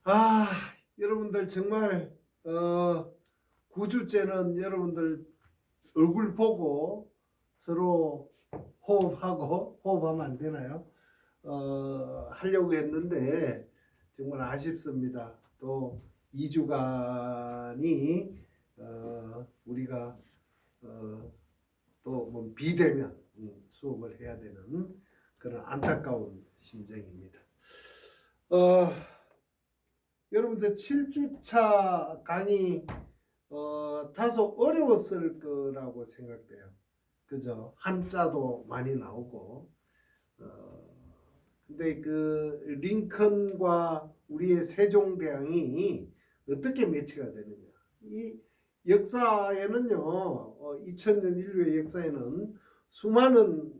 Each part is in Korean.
아, 여러분들 정말 9주째는 여러분들 얼굴 보고 서로 호흡하면 안 되나요? 하려고 했는데 정말 아쉽습니다. 또 2주간이 우리가 또뭐 비대면 수업을 해야 되는 그런 안타까운 심정입니다. 어, 여러분들 7주차 강의 다소 어려웠을 거라고 생각돼요. 그죠? 한자도 많이 나오고 근데 그 링컨과 우리의 세종대왕이 어떻게 매치가 되느냐? 이 역사에는요, 2000년 인류의 역사에는 수많은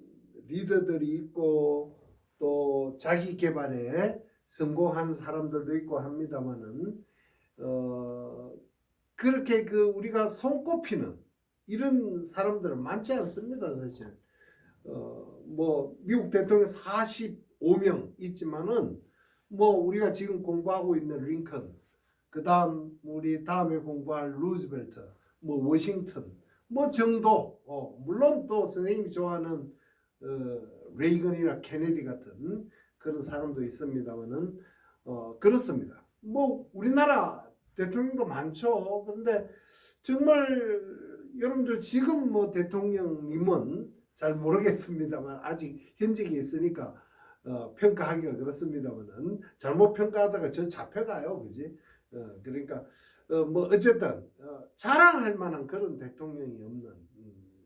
리더들이 있고 또 자기 개발에 성공한 사람들도 있고 합니다만은 그렇게 그 우리가 손꼽히는 이런 사람들은 많지 않습니다, 사실. 뭐 미국 대통령 45명 있지만은 뭐 우리가 지금 공부하고 있는 링컨, 그다음 우리 다음에 공부할 루즈벨트, 뭐 워싱턴, 뭐 정도, 물론 또 선생님이 좋아하는 레이건이나 케네디 같은 그런 사람도 있습니다만은 그렇습니다. 뭐 우리나라 대통령도 많죠. 그런데 정말 여러분들 지금 뭐 대통령님은 잘 모르겠습니다만 아직 현직에 있으니까 평가하기가 그렇습니다만은 잘못 평가하다가 저 잡혀가요, 그지? 그러니까 뭐 어쨌든 자랑할 만한 그런 대통령이 없는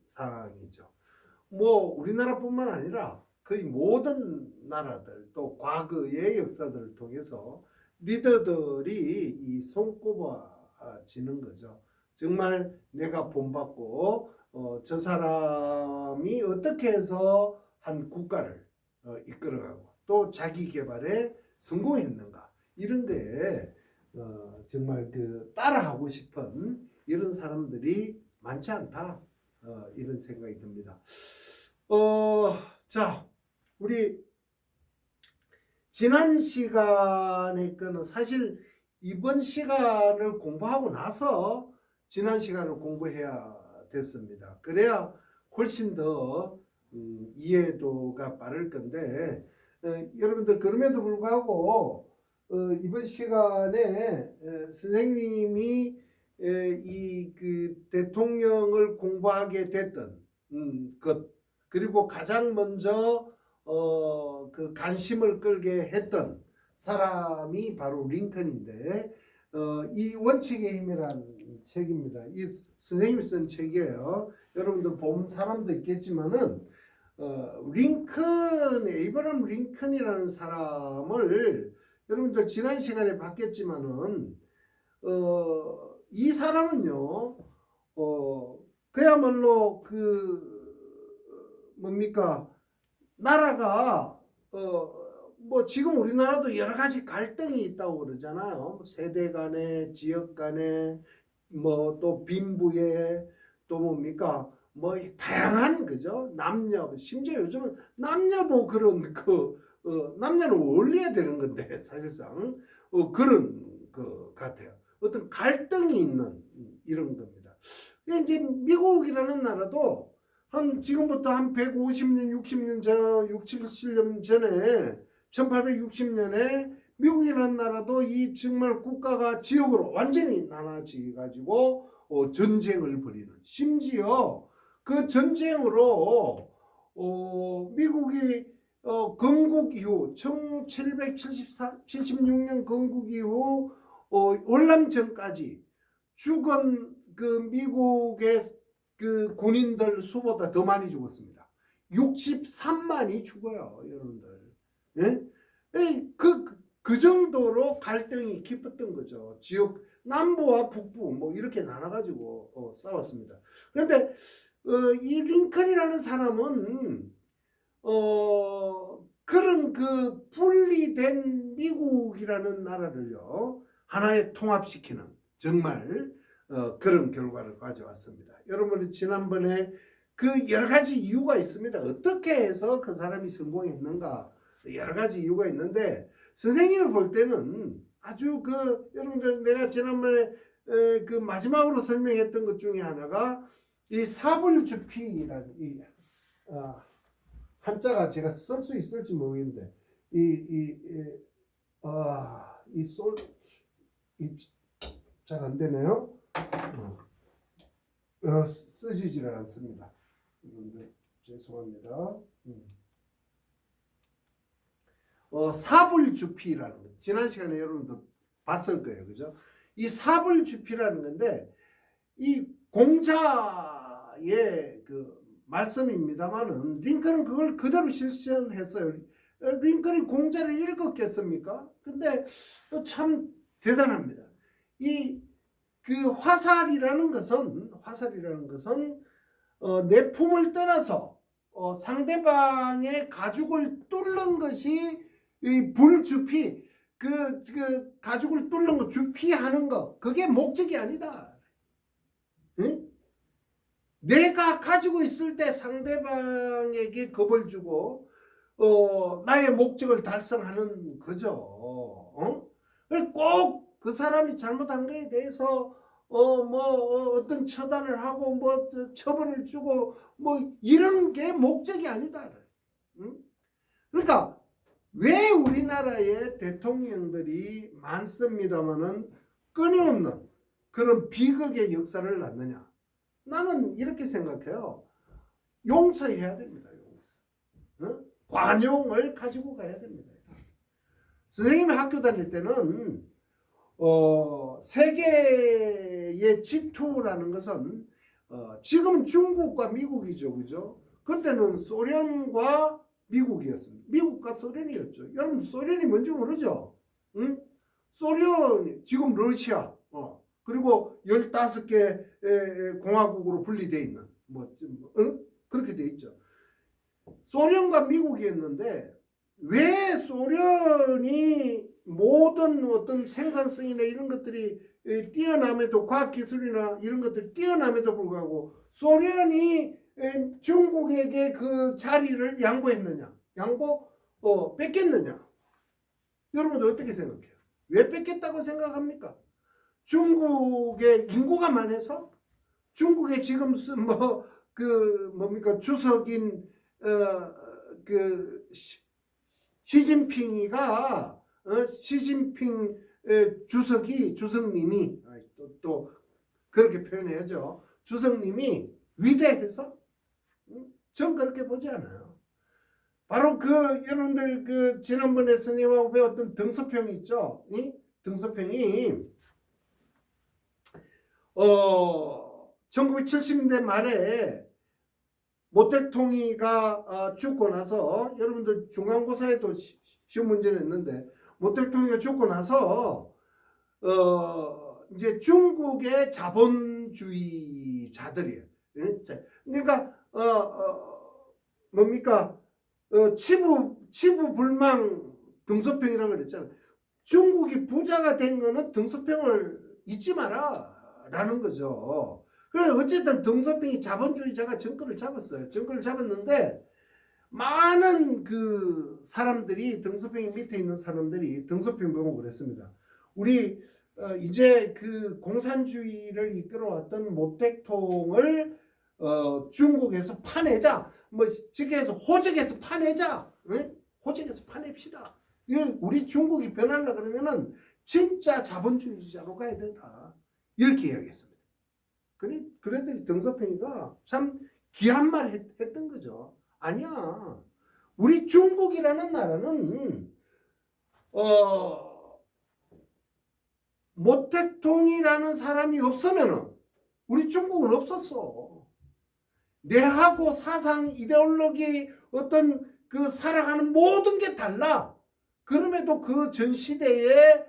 상황이죠. 뭐 우리나라뿐만 아니라 거의 모든 나라들 또 과거의 역사들을 통해서 리더들이 이 손꼽아지는 거죠. 정말 내가 본받고 저 사람이 어떻게 해서 한 국가를 이끌어가고 또 자기 개발에 성공했는가 이런 데 정말 그 따라하고 싶은 이런 사람들이 많지 않다 이런 생각이 듭니다. 자, 우리 지난 시간에 거는 사실 이번 시간을 공부하고 나서 지난 시간을 공부해야 됐습니다. 그래야 훨씬 더 이해도가 빠를 건데 여러분들 그럼에도 불구하고 이번 시간에 선생님이 이 그 대통령을 공부하게 됐던 것 그리고 가장 먼저 그 관심을 끌게 했던 사람이 바로 링컨인데 이 원칙의 힘이라는 책입니다. 이 선생님이 쓴 책이에요. 여러분들 본 사람도 있겠지만은 에이브럼 링컨이라는 사람을 여러분들 지난 시간에 봤겠지만은 이 사람은요 그야말로 그 뭡니까 나라가 뭐 지금 우리나라도 여러 가지 갈등이 있다고 그러잖아요. 세대 간에 지역 간에 뭐 또 빈부에 또 뭡니까 뭐 다양한 그죠 남녀 심지어 요즘은 남녀도 그런 남녀는 어울려야 되는 건데 사실상 그런 그 같아요. 어떤 갈등이 있는 이런 겁니다. 이제 미국이라는 나라도 한 지금부터 한 150년, 60년 전, 6, 70년 전에 1860년에 미국이라는 나라도 이 정말 국가가 지역으로 완전히 나눠지 가지고 전쟁을 벌이는 심지어 그 전쟁으로 미국이 건국 이후 1776년 건국 이후 월남전까지 죽은 그 미국의 그 군인들 수보다 더 많이 죽었습니다. 63만이 죽어요, 여러분들. 예? 그 정도로 갈등이 깊었던 거죠. 지역 남부와 북부 뭐 이렇게 나눠가지고 싸웠습니다. 그런데 이 링컨이라는 사람은 그런 그 분리된 미국이라는 나라를요 하나에 통합시키는 정말 그런 결과를 가져왔습니다. 여러분이 지난번에 그 여러 가지 이유가 있습니다. 어떻게 해서 그 사람이 성공했는가 여러 가지 이유가 있는데 선생님이 볼 때는 아주 그 여러분들 내가 지난번에 그 마지막으로 설명했던 것 중에 하나가 이 사불주피라는 이 한자가 제가 쓸 수 있을지 모르겠는데 잘 안 되네요. 쓰지지를 않습니다. 여러분들 죄송합니다. 사불주피라는 거. 지난 시간에 여러분들 봤을 거예요. 그죠? 이 사불주피라는 건데 이 공자의 그 말씀입니다만은 링컨은 그걸 그대로 실천했어요. 링컨이 공자를 읽었겠습니까? 근데 참 대단합니다. 이 그 화살이라는 것은 내 품을 떠나서 상대방의 가죽을 뚫는 것이 이 불주피, 그 가죽을 뚫는 거, 주피하는 거, 그게 목적이 아니다. 응? 내가 가지고 있을 때 상대방에게 겁을 주고 나의 목적을 달성하는 거죠. 꼭 그 사람이 잘못한 거에 대해서 어떤 처단을 하고 처벌을 주고 이런 게 목적이 아니다. 응? 그러니까 왜 우리나라의 대통령들이 많습니다마는 끊임없는 그런 비극의 역사를 낳느냐? 나는 이렇게 생각해요. 용서해야 됩니다. 용서. 관용을 가지고 가야 됩니다. 선생님이 학교 다닐 때는 세계의 G2라는 것은 지금은 중국과 미국이죠. 그죠? 그때는 소련과 미국이었습니다. 미국과 소련이었죠. 여러분 소련이 뭔지 모르죠? 응? 소련, 지금 러시아, 그리고 15개 공화국으로 분리되어 있는, 그렇게 되어 있죠. 소련과 미국이었는데, 왜 소련이 모든 어떤 생산성이나 이런 것들이 뛰어남에도, 과학기술이나 이런 것들이 뛰어남에도 불구하고, 소련이 중국에게 그 자리를 양보했느냐? 뺏겼느냐? 여러분들 어떻게 생각해요? 왜 뺏겼다고 생각합니까? 중국의 인구가 많아서? 중국의 지금 주석인 시진핑이가 시진핑 주석님이 또 그렇게 표현해야죠. 주석님이 위대해서? 전 그렇게 보지 않아요. 바로 여러분들 지난번에 선생님하고 배웠던 등소평이 있죠. 등소평이 1970년대 말에 모택동이가 죽고 나서, 여러분들 중간고사에도 시험 문제를 냈는데, 모택동이가 죽고 나서 이제 중국의 자본주의자들이에요. 그러니까 치부불망 등소평이라고 그랬잖아요. 중국이 부자가 된 거는 등소평을 잊지 마라 라는 거죠. 그래 어쨌든 등소평이 자본주의자가 정권을 잡았어요. 정권을 잡았는데 많은 그 사람들이, 등소평이 밑에 있는 사람들이 등소평 보고 그랬습니다. 우리 이제 그 공산주의를 이끌어왔던 모택통을 중국에서 파내자, 쉽게 해서 호적에서 파내자, 호적에서 파냅시다. 우리 중국이 변하려 그러면은 진짜 자본주의자로 가야 된다. 이렇게 이야기했습니다. 그랬더니 등소평이가 참 귀한 말 했던 거죠. 아니야. 우리 중국이라는 나라는 모택동이라는 사람이 없으면은 우리 중국은 없었어. 내하고 사상, 이데올로기, 어떤 그 살아가는 모든 게 달라. 그럼에도 그 전 시대에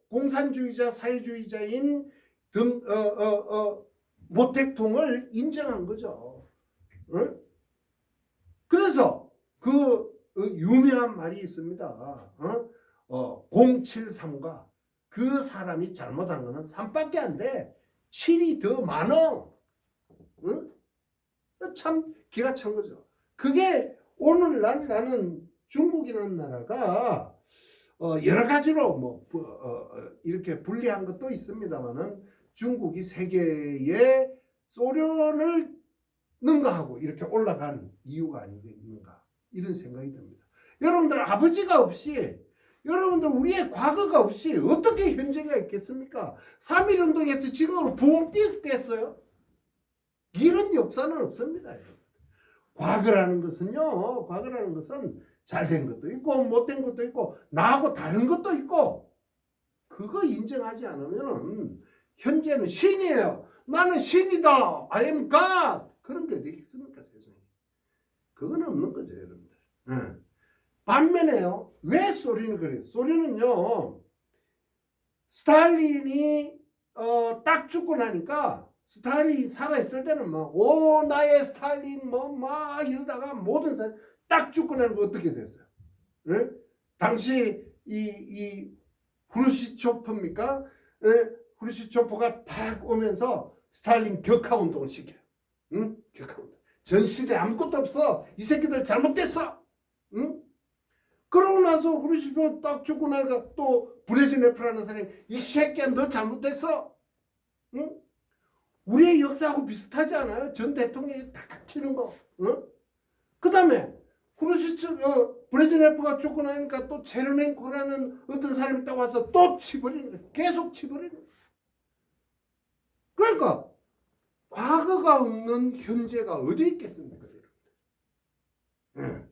공산주의자, 사회주의자인 모택동을 인정한 거죠. 그래서 그 유명한 말이 있습니다. 073과 그 사람이 잘못한 거는 3밖에 안 돼. 7이 더 많어. 참 기가 찬 거죠. 그게 오늘날 나는 중국이라는 나라가 여러 가지로 이렇게 분리한 것도 있습니다만은 중국이 세계에 소련을 능가하고 이렇게 올라간 이유가 아니겠는가 이런 생각이 듭니다. 여러분들 아버지가 없이 여러분들 우리의 과거가 없이 어떻게 현재가 있겠습니까? 3.1운동에서 지금으로 붕 뛰었겠어요? 이런 역사는 없습니다. 과거라는 것은 잘된 것도 있고 못된 것도 있고 나하고 다른 것도 있고 그거 인정하지 않으면은 현재는 신이에요. 나는 신이다. I am God. 그런 게 되겠습니까 세상에? 그건 없는 거죠 여러분들. 네. 반면에요. 왜 소련이 그래요? 소련은요. 스탈린이 딱 죽고 나니까 스탈린이 살아있을 때는 오 나의 스탈린 막 이러다가 모든 사람 딱 죽고 나니까 어떻게 됐어요? 네? 당시 이 후르시초프입니까? 네? 후르시초프가 탁 오면서 스탈린 격하운동을 시켜요. 응? 격하운동. 전 시대에 아무것도 없어. 이 새끼들 잘못됐어. 응? 그러고 나서 후르시초프 딱 죽고 나니까 또 브레즈네프라는 사람이 이 새끼야 너 잘못됐어. 응? 우리의 역사하고 비슷하지 않아요? 전 대통령이 탁탁 치는 거. 응? 그 다음에 브레즈네프가 죽고 나니까 또 체르넨코라는 어떤 사람이 딱 와서 또 치버리는 거예요. 계속 치버리는 거예요. 그러니까 과거가 없는 현재가 어디 있겠습니까? 여러분?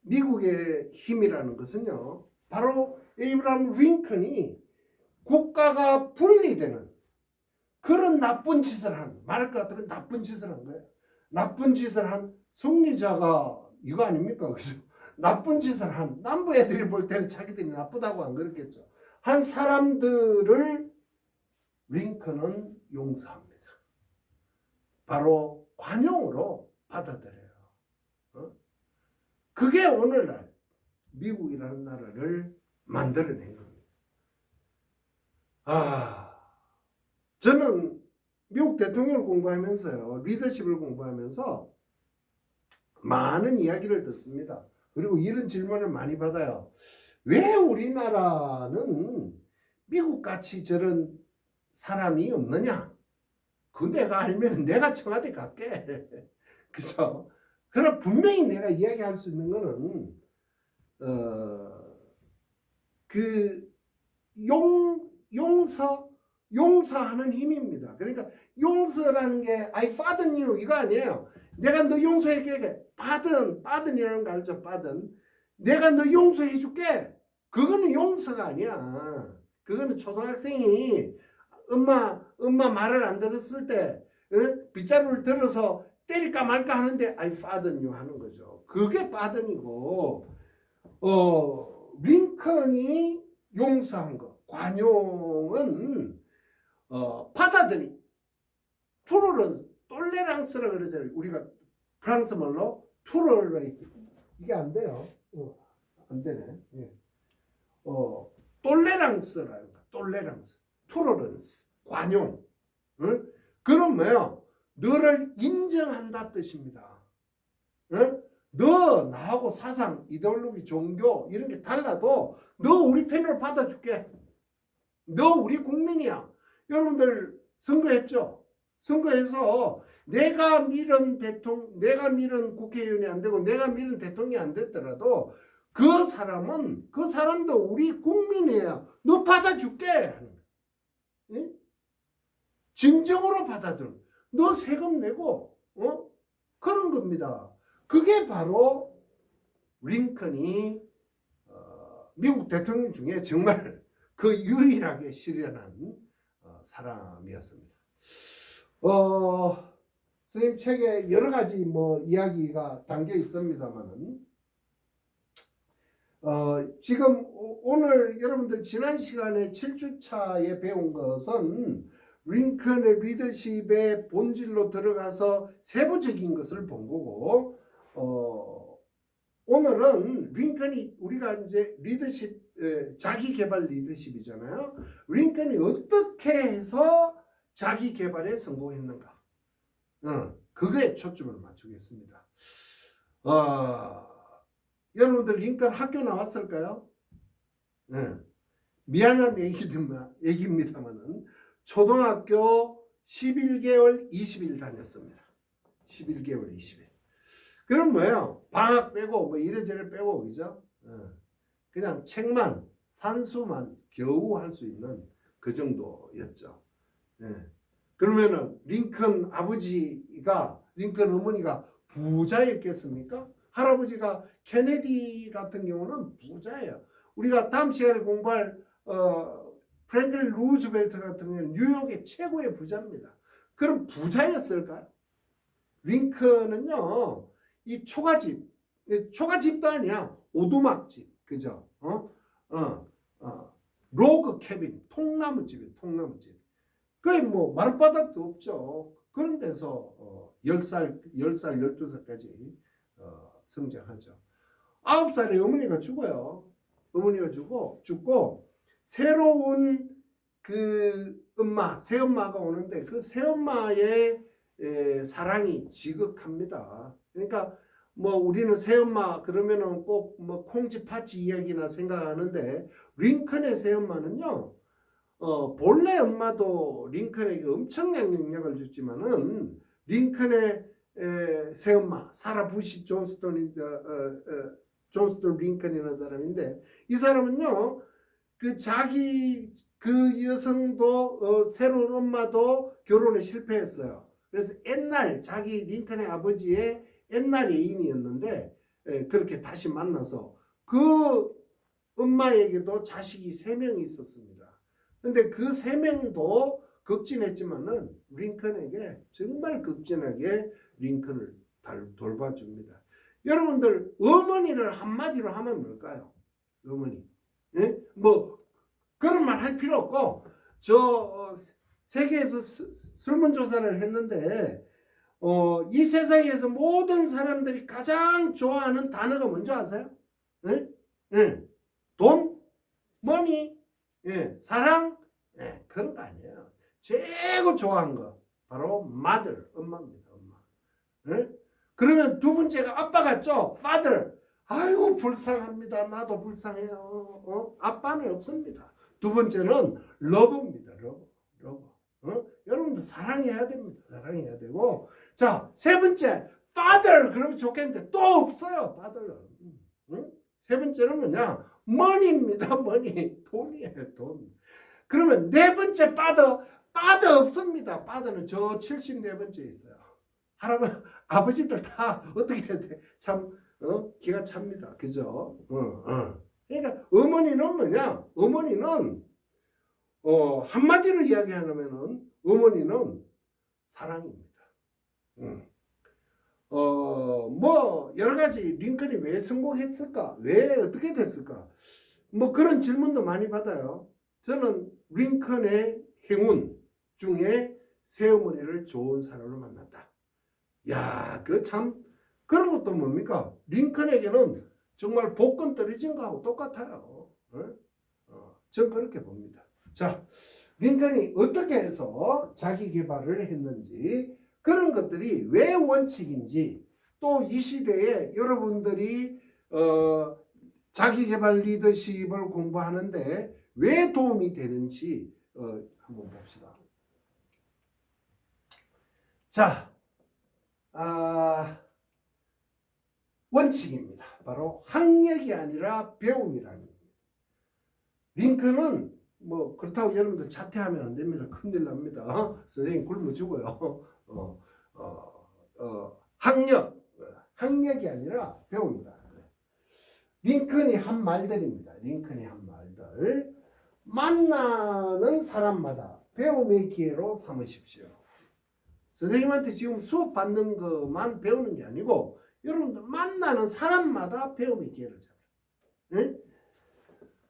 미국의 힘이라는 것은요. 바로 에이브라함 링컨이 국가가 분리되는 그런 나쁜 짓을 말할 것 같으면 나쁜 짓을 한 거예요. 나쁜 짓을 한 승리자가 이거 아닙니까? 그죠? 나쁜 짓을 한 남부 애들이 볼 때는 자기들이 나쁘다고 안 그랬겠죠. 한 사람들을 링컨은 용서합니다. 바로 관용으로 받아들여요. 그게 오늘날 미국이라는 나라를 만들어낸 겁니다. 저는 미국 대통령을 공부하면서요, 리더십을 공부하면서 많은 이야기를 듣습니다. 그리고 이런 질문을 많이 받아요. 왜 우리나라는 미국같이 저런 사람이 없느냐? 그 내가 알면 내가 청와대 갈게. 그죠? 그러나 분명히 내가 이야기할 수 있는 거는 용서하는 힘입니다. 그러니까 용서라는 게 I pardon you 이거 아니에요. 내가 너 용서할게. pardon이라는 거 알죠? pardon. 내가 너 용서해 줄게. 그거는 용서가 아니야. 그거는 초등학생이 엄마 말을 안 들었을 때 빗자루를 들어서 때릴까 말까 하는데 I pardon you 하는 거죠. 그게 pardon이고 링컨이 용서한 거. 관용은 받아들이 톨레랑스라 그러잖아요. 우리가 프랑스 말로 투러레이트 이게 안 돼요. 안 되네. 예. 톨레랑스라는 거. 톨레랑스, 투러런스, 관용. 응? 그럼 뭐요? 너를 인정한다 뜻입니다. 응? 너 나하고 사상, 이데올로기, 종교 이런 게 달라도 너 우리 편으로 받아줄게. 너 우리 국민이야. 여러분들 선거했죠? 선거해서 내가 밀은 국회의원이 안 되고 내가 밀은 대통령이 안 됐더라도 그 사람도 우리 국민이야. 너 받아줄게. 응? 진정으로 받아들. 너 세금 내고 그런 겁니다. 그게 바로 링컨이 미국 대통령 중에 정말 그 유일하게 실현한 사람이었습니다. 선생님 책에 여러 가지 이야기가 담겨 있습니다만은 지금 오늘 여러분들 지난 시간에 7주차에 배운 것은 링컨의 리더십의 본질로 들어가서 세부적인 것을 본 거고 오늘은 링컨이 우리가 이제 리더십 자기 개발 리더십이잖아요. 링컨이 어떻게 해서 자기 개발에 성공했는가? 그거에 초점을 맞추겠습니다. 여러분들 링컨 학교 나왔을까요? 네. 미안한 얘기입니다만은 초등학교 11개월 20일 다녔습니다. 11개월 20일. 그럼 뭐예요? 방학 빼고 뭐 이래저래 빼고 그죠? 그냥 책만 산수만 겨우 할 수 있는 그 정도였죠. 그러면은 링컨 어머니가 부자였겠습니까? 할아버지가 케네디 같은 경우는 부자예요. 우리가 다음 시간에 공부할 프랭클린 루즈벨트 같은 경우는 뉴욕의 최고의 부자입니다. 그럼 부자였을까요? 링컨은요, 이 초가집도 아니야. 오두막집, 그죠? 로그 캐빈, 통나무집이에요, 통나무집. 그게 뭐 마룻바닥도 없죠. 그런 데서 10살, 12살까지 성장하죠. 9살에 어머니가 죽어요. 어머니가 죽고 새로운 그 새엄마가 오는데 그 새엄마의 사랑이 지극합니다. 그러니까 뭐 우리는 새엄마 그러면은 꼭 뭐 콩쥐 파치 이야기나 생각하는데 링컨의 새엄마는요. 본래 엄마도 링컨에게 엄청난 영향을 줬지만은 링컨의 새엄마 사라 부시 존스턴 링컨이라는 사람인데 이 사람은요 그 여성도 새로운 엄마도 결혼에 실패했어요. 그래서 옛날 자기 링컨의 아버지의 옛날 애인이었는데 그렇게 다시 만나서 그 엄마에게도 자식이 3명이 있었습니다. 근데 그 3명도 극진했지만은 링컨에게 정말 극진하게 링컨을 돌봐줍니다. 여러분들 어머니를 한마디로 하면 뭘까요? 어머니. 예? 뭐 그런 말 할 필요 없고 세계에서 설문조사를 했는데 이 세상에서 모든 사람들이 가장 좋아하는 단어가 뭔지 아세요? 예? 예. 돈? 머니? 예. 사랑? 예. 그런 거 아니에요. 최고 좋아하는 거 바로 mother, 엄마입니다. 엄마. 예? 그러면 두 번째가 아빠 같죠? father. 아이고 불쌍합니다. 나도 불쌍해요. 아빠는 없습니다. 두 번째는 love입니다. love. 여러분들 사랑해야 됩니다. 사랑해야 되고 자, 세 번째 father 그러면 좋겠는데 또 없어요. father는. 세 번째는 뭐냐? money입니다. money. 돈이에요. 돈. 그러면 네 번째 father 없습니다. father는 저 74번째 있어요. 아버지들 다 어떻게 해야 돼? 참 기가 찹니다. 그죠? 그러니까 어머니는 뭐냐? 어머니는 한마디로 이야기하면은 어머니는 사랑입니다. 뭐 여러 가지 링컨이 왜 성공했을까? 왜 어떻게 됐을까? 뭐 그런 질문도 많이 받아요. 저는 링컨의 행운 중에 새어머니를 좋은 사람을 만났다. 야, 그 참 그런 것도 뭡니까? 링컨에게는 정말 복권 떨어진 거하고 똑같아요. 전 그렇게 봅니다. 자, 링컨이 어떻게 해서 자기 개발을 했는지 그런 것들이 왜 원칙인지 또 이 시대에 여러분들이 자기 개발 리더십을 공부하는데 왜 도움이 되는지 한번 봅시다. 자, 원칙입니다. 바로 학력이 아니라 배움이라는 겁니다. 링컨은 뭐 그렇다고 여러분들 자퇴하면 안 됩니다. 큰일 납니다. 선생님 굶어 죽어요. 학력이 아니라 배움이다. 링컨이 한 말들입니다. 링컨이 한 말들. 만나는 사람마다 배움의 기회로 삼으십시오. 선생님한테 지금 수업 받는 것만 배우는 게 아니고 여러분들 만나는 사람마다 배움의 기회를 잡아요.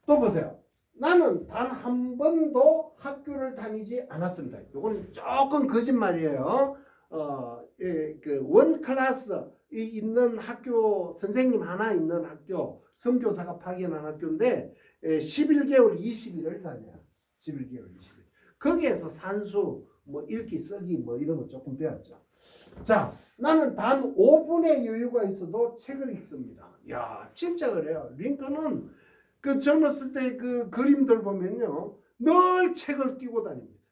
또 보세요. 나는 단 한 번도 학교를 다니지 않았습니다. 이건 조금 거짓말이에요. 그 원 클래스 있는 학교, 선생님 하나 있는 학교, 선교사가 파견한 학교인데 11개월 20일을 다녀요. 11개월 20일. 거기에서 산수, 뭐 읽기, 쓰기 뭐 이런 거 조금 배웠죠. 자, 나는 단 5분의 여유가 있어도 책을 읽습니다. 야, 진짜 그래요. 링컨은 그 젊었을 때 그 그림들 보면요, 늘 책을 끼고 다닙니다.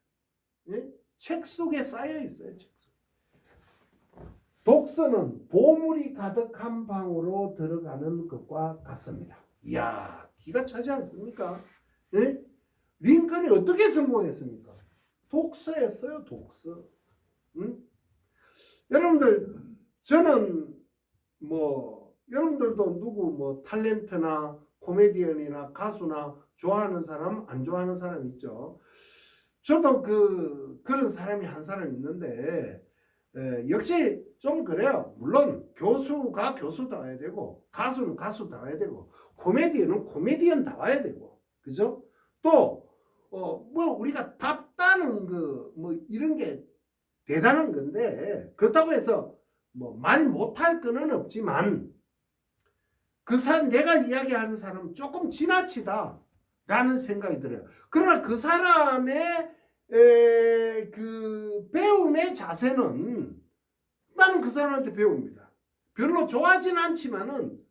예? 책 속에 쌓여 있어요. 책 속. 독서는 보물이 가득한 방으로 들어가는 것과 같습니다. 이야, 기가 차지 않습니까? 예? 링컨이 어떻게 성공했습니까? 독서였어요, 독서. 응? 여러분들, 저는 뭐 여러분들도 누구 뭐 탤런트나 코미디언이나 가수나 좋아하는 사람, 안 좋아하는 사람 있죠. 저도 그런 사람이 한 사람 있는데, 역시 좀 그래요. 물론 교수가 교수다워야 되고, 가수는 가수다워야 되고, 코미디언은 코미디언다워야 되고, 그죠? 또 뭐 우리가 답다는 그 뭐 이런 게 대단한 건데, 그렇다고 해서 뭐 말 못할 거는 없지만, 그 사람, 내가 이야기하는 사람은 조금 지나치다 라는 생각이 들어요. 그러나 그 사람의 그 배움의 자세는 나는 그 사람한테 배웁니다. 별로 좋아하진 않지만은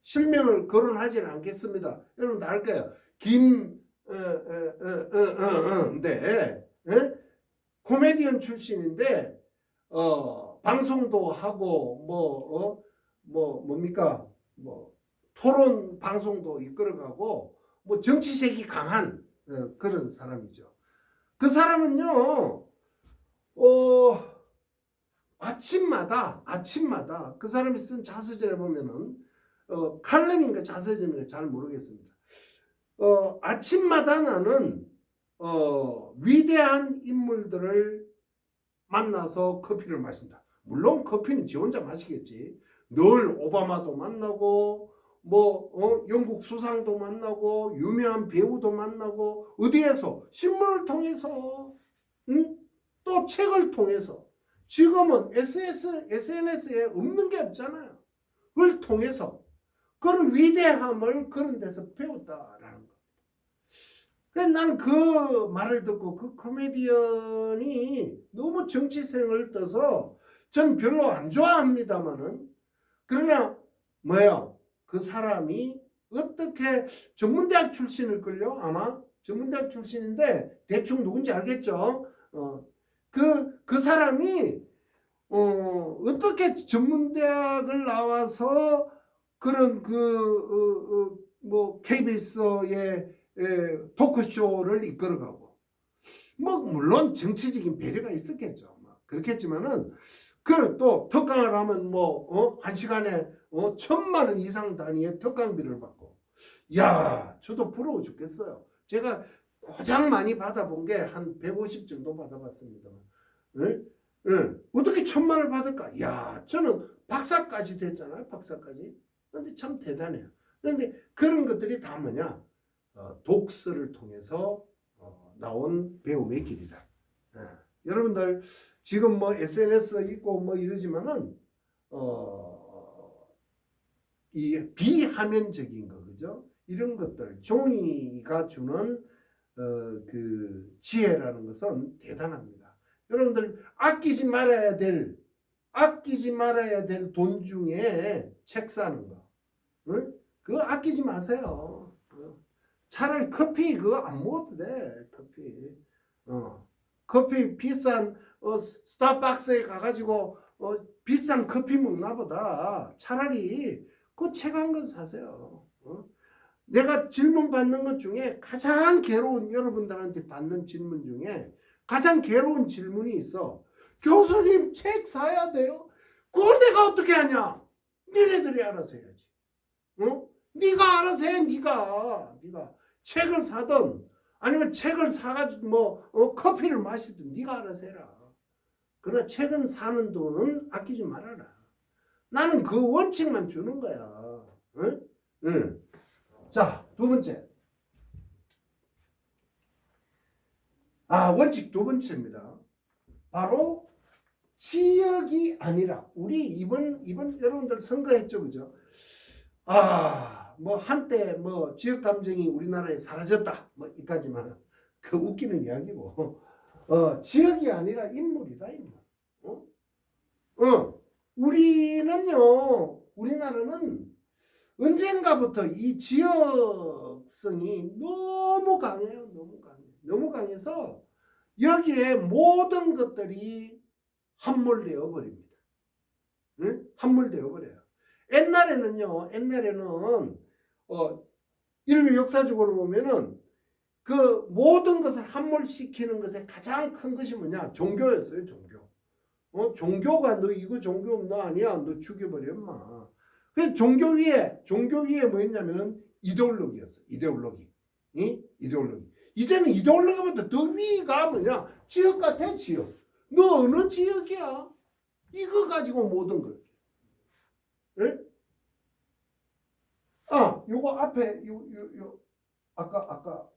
실명을 거론하지는 않겠습니다. 여러분들 알 거예요. 인데 코미디언 출신인데 방송도 하고 뭡니까 토론 방송도 이끌어가고 뭐 정치색이 강한 그런 사람이죠. 그 사람은요 아침마다 그 사람이 쓴 자서전에 보면은 칼럼인가 자서전인가 잘 모르겠습니다. 아침마다 나는 위대한 인물들을 만나서 커피를 마신다. 물론 커피는 지 혼자 마시겠지. 늘 오바마도 만나고 영국 수상도 만나고 유명한 배우도 만나고 어디에서 신문을 통해서 또 책을 통해서 지금은 SNS에 없는 게 없잖아요. 그걸 통해서 그런 위대함을 그런 데서 배웠다라는 거. 그래서 나는 그 말을 듣고 그 코미디언이 너무 정치성을 떠서 전 별로 안 좋아합니다만은, 그러나 그 사람이 어떻게 전문대학 출신일걸요? 아마 전문대학 출신인데 대충 누군지 알겠죠? 그 사람이 어떻게 전문대학을 나와서 그런 KBS의 토크쇼를 이끌어가고, 물론 정치적인 배려가 있었겠죠. 그렇겠지만은, 또 특강을 하면 한 시간에 1,000만 원 이상 단위의 특강비를 받고, 야, 저도 부러워 죽겠어요. 제가 가장 많이 받아본 게 한 150 정도 받아봤습니다. 어떻게 1,000만 원을 받을까? 야, 저는 박사까지 됐잖아요. 박사까지. 근데 참 대단해요. 그런데 그런 것들이 다 뭐냐? 독서를 통해서 나온 배움의 길이다. 여러분들 지금 SNS 있고 이러지만은 이 비화면적인 거, 그죠? 이런 것들 종이가 주는 그 지혜라는 것은 대단합니다. 여러분들 아끼지 말아야 될 돈 중에 책 사는 거, 그거 아끼지 마세요. 차라리 커피 그거 안 먹어도 돼. 커피 비싼 스타벅스에 가가지고 비싼 커피 먹나 보다 차라리 그 책 한 권 사세요. 내가 질문 받는 것 중에 가장 괴로운, 여러분들한테 받는 질문 중에 가장 괴로운 질문이 있어. 교수님 책 사야 돼요? 그걸 내가 어떻게 하냐? 니네들이 알아서 해야지. 네가 알아서 해. 네가 책을 사든 아니면 책을 사가지고 커피를 마시든 네가 알아서 해라. 그러나 책은 사는 돈은 아끼지 말아라. 나는 그 원칙만 주는 거야. 응? 자, 두 번째. 원칙 두 번째입니다. 바로 지역이 아니라, 우리 이번 여러분들 선거했죠, 그죠? 한때 지역 감정이 우리나라에 사라졌다. 이까지만 그 웃기는 이야기고, 지역이 아니라 인물이다, 인물. 어? 우리나라는 언젠가부터 이 지역성이 너무 강해요. 너무 강해. 너무 강해서 여기에 모든 것들이 함몰되어 버립니다. 응? 함몰되어 버려요. 옛날에는 인류 역사적으로 보면은 그 모든 것을 함몰시키는 것의 가장 큰 것이 뭐냐? 종교였어요. 종교. 종교가 너 이거 종교 너 아니야. 너 죽여버려 인마. 그 종교 위에 뭐였냐면은 이데올로기였어. 이데올로기. 이? 이데올로기. 이제는 이데올로기보다 더 위가 뭐냐? 지역 같아, 지역. 너 어느 지역이야? 이거 가지고 모든 걸. 예? 요거 앞에 아까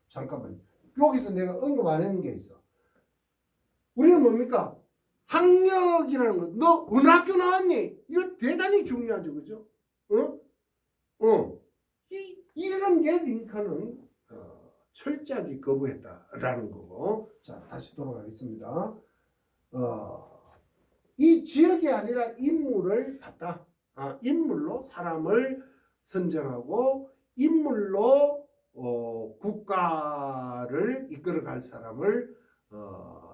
잠깐만. 여기서 내가 언급 안 했는 게 있어. 우리는 뭡니까? 학력이라는 거. 너 어느 학교 나왔니? 이거 대단히 중요하죠. 그죠? 이런 게 링컨은 철저하게 거부했다라는 거고. 자, 다시 돌아가겠습니다. 이 지역이 아니라 인물을 봤다. 인물로 사람을 선정하고 인물로 국가를 이끌어갈 사람을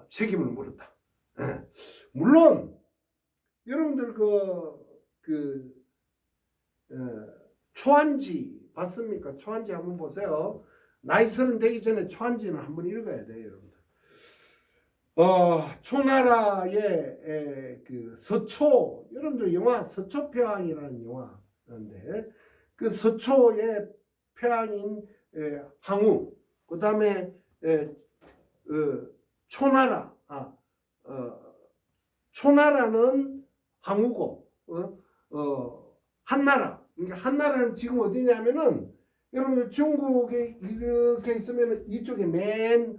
책임을 물었다. 물론 여러분들 초한지 봤습니까? 초한지 한번 보세요. 나이 30 되기 전에 초한지는 한번 읽어야 돼요, 여러분들. 초나라의 그 서초, 여러분들 영화 서초표항이라는 영화인데 그 서초의 표항인 항우, 그 다음에 초나라, 초나라는 항우고, 한나라. 그러니까 한나라는 지금 어디냐면은 여러분 중국에 이렇게 있으면 이쪽에 맨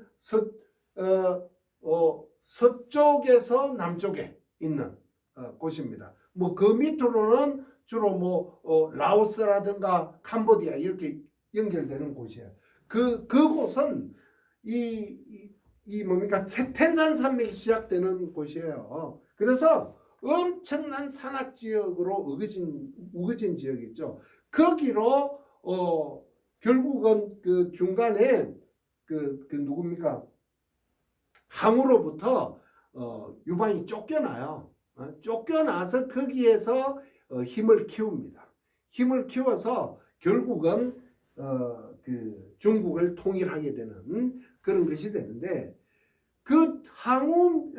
서쪽에서 남쪽에 있는 곳입니다. 뭐 그 밑으로는 주로 라오스라든가 캄보디아 이렇게 연결되는 곳이에요. 그 곳은 뭡니까? 텐산 산맥이 시작되는 곳이에요. 그래서 엄청난 산악 지역으로 우거진 지역이 있죠. 거기로 결국은 그 중간에 그 누굽니까? 항우로부터 유방이 쫓겨나요. 쫓겨나서 거기에서 힘을 키웁니다. 힘을 키워서 결국은 그 중국을 통일하게 되는 그런 것이 되는데 그 항우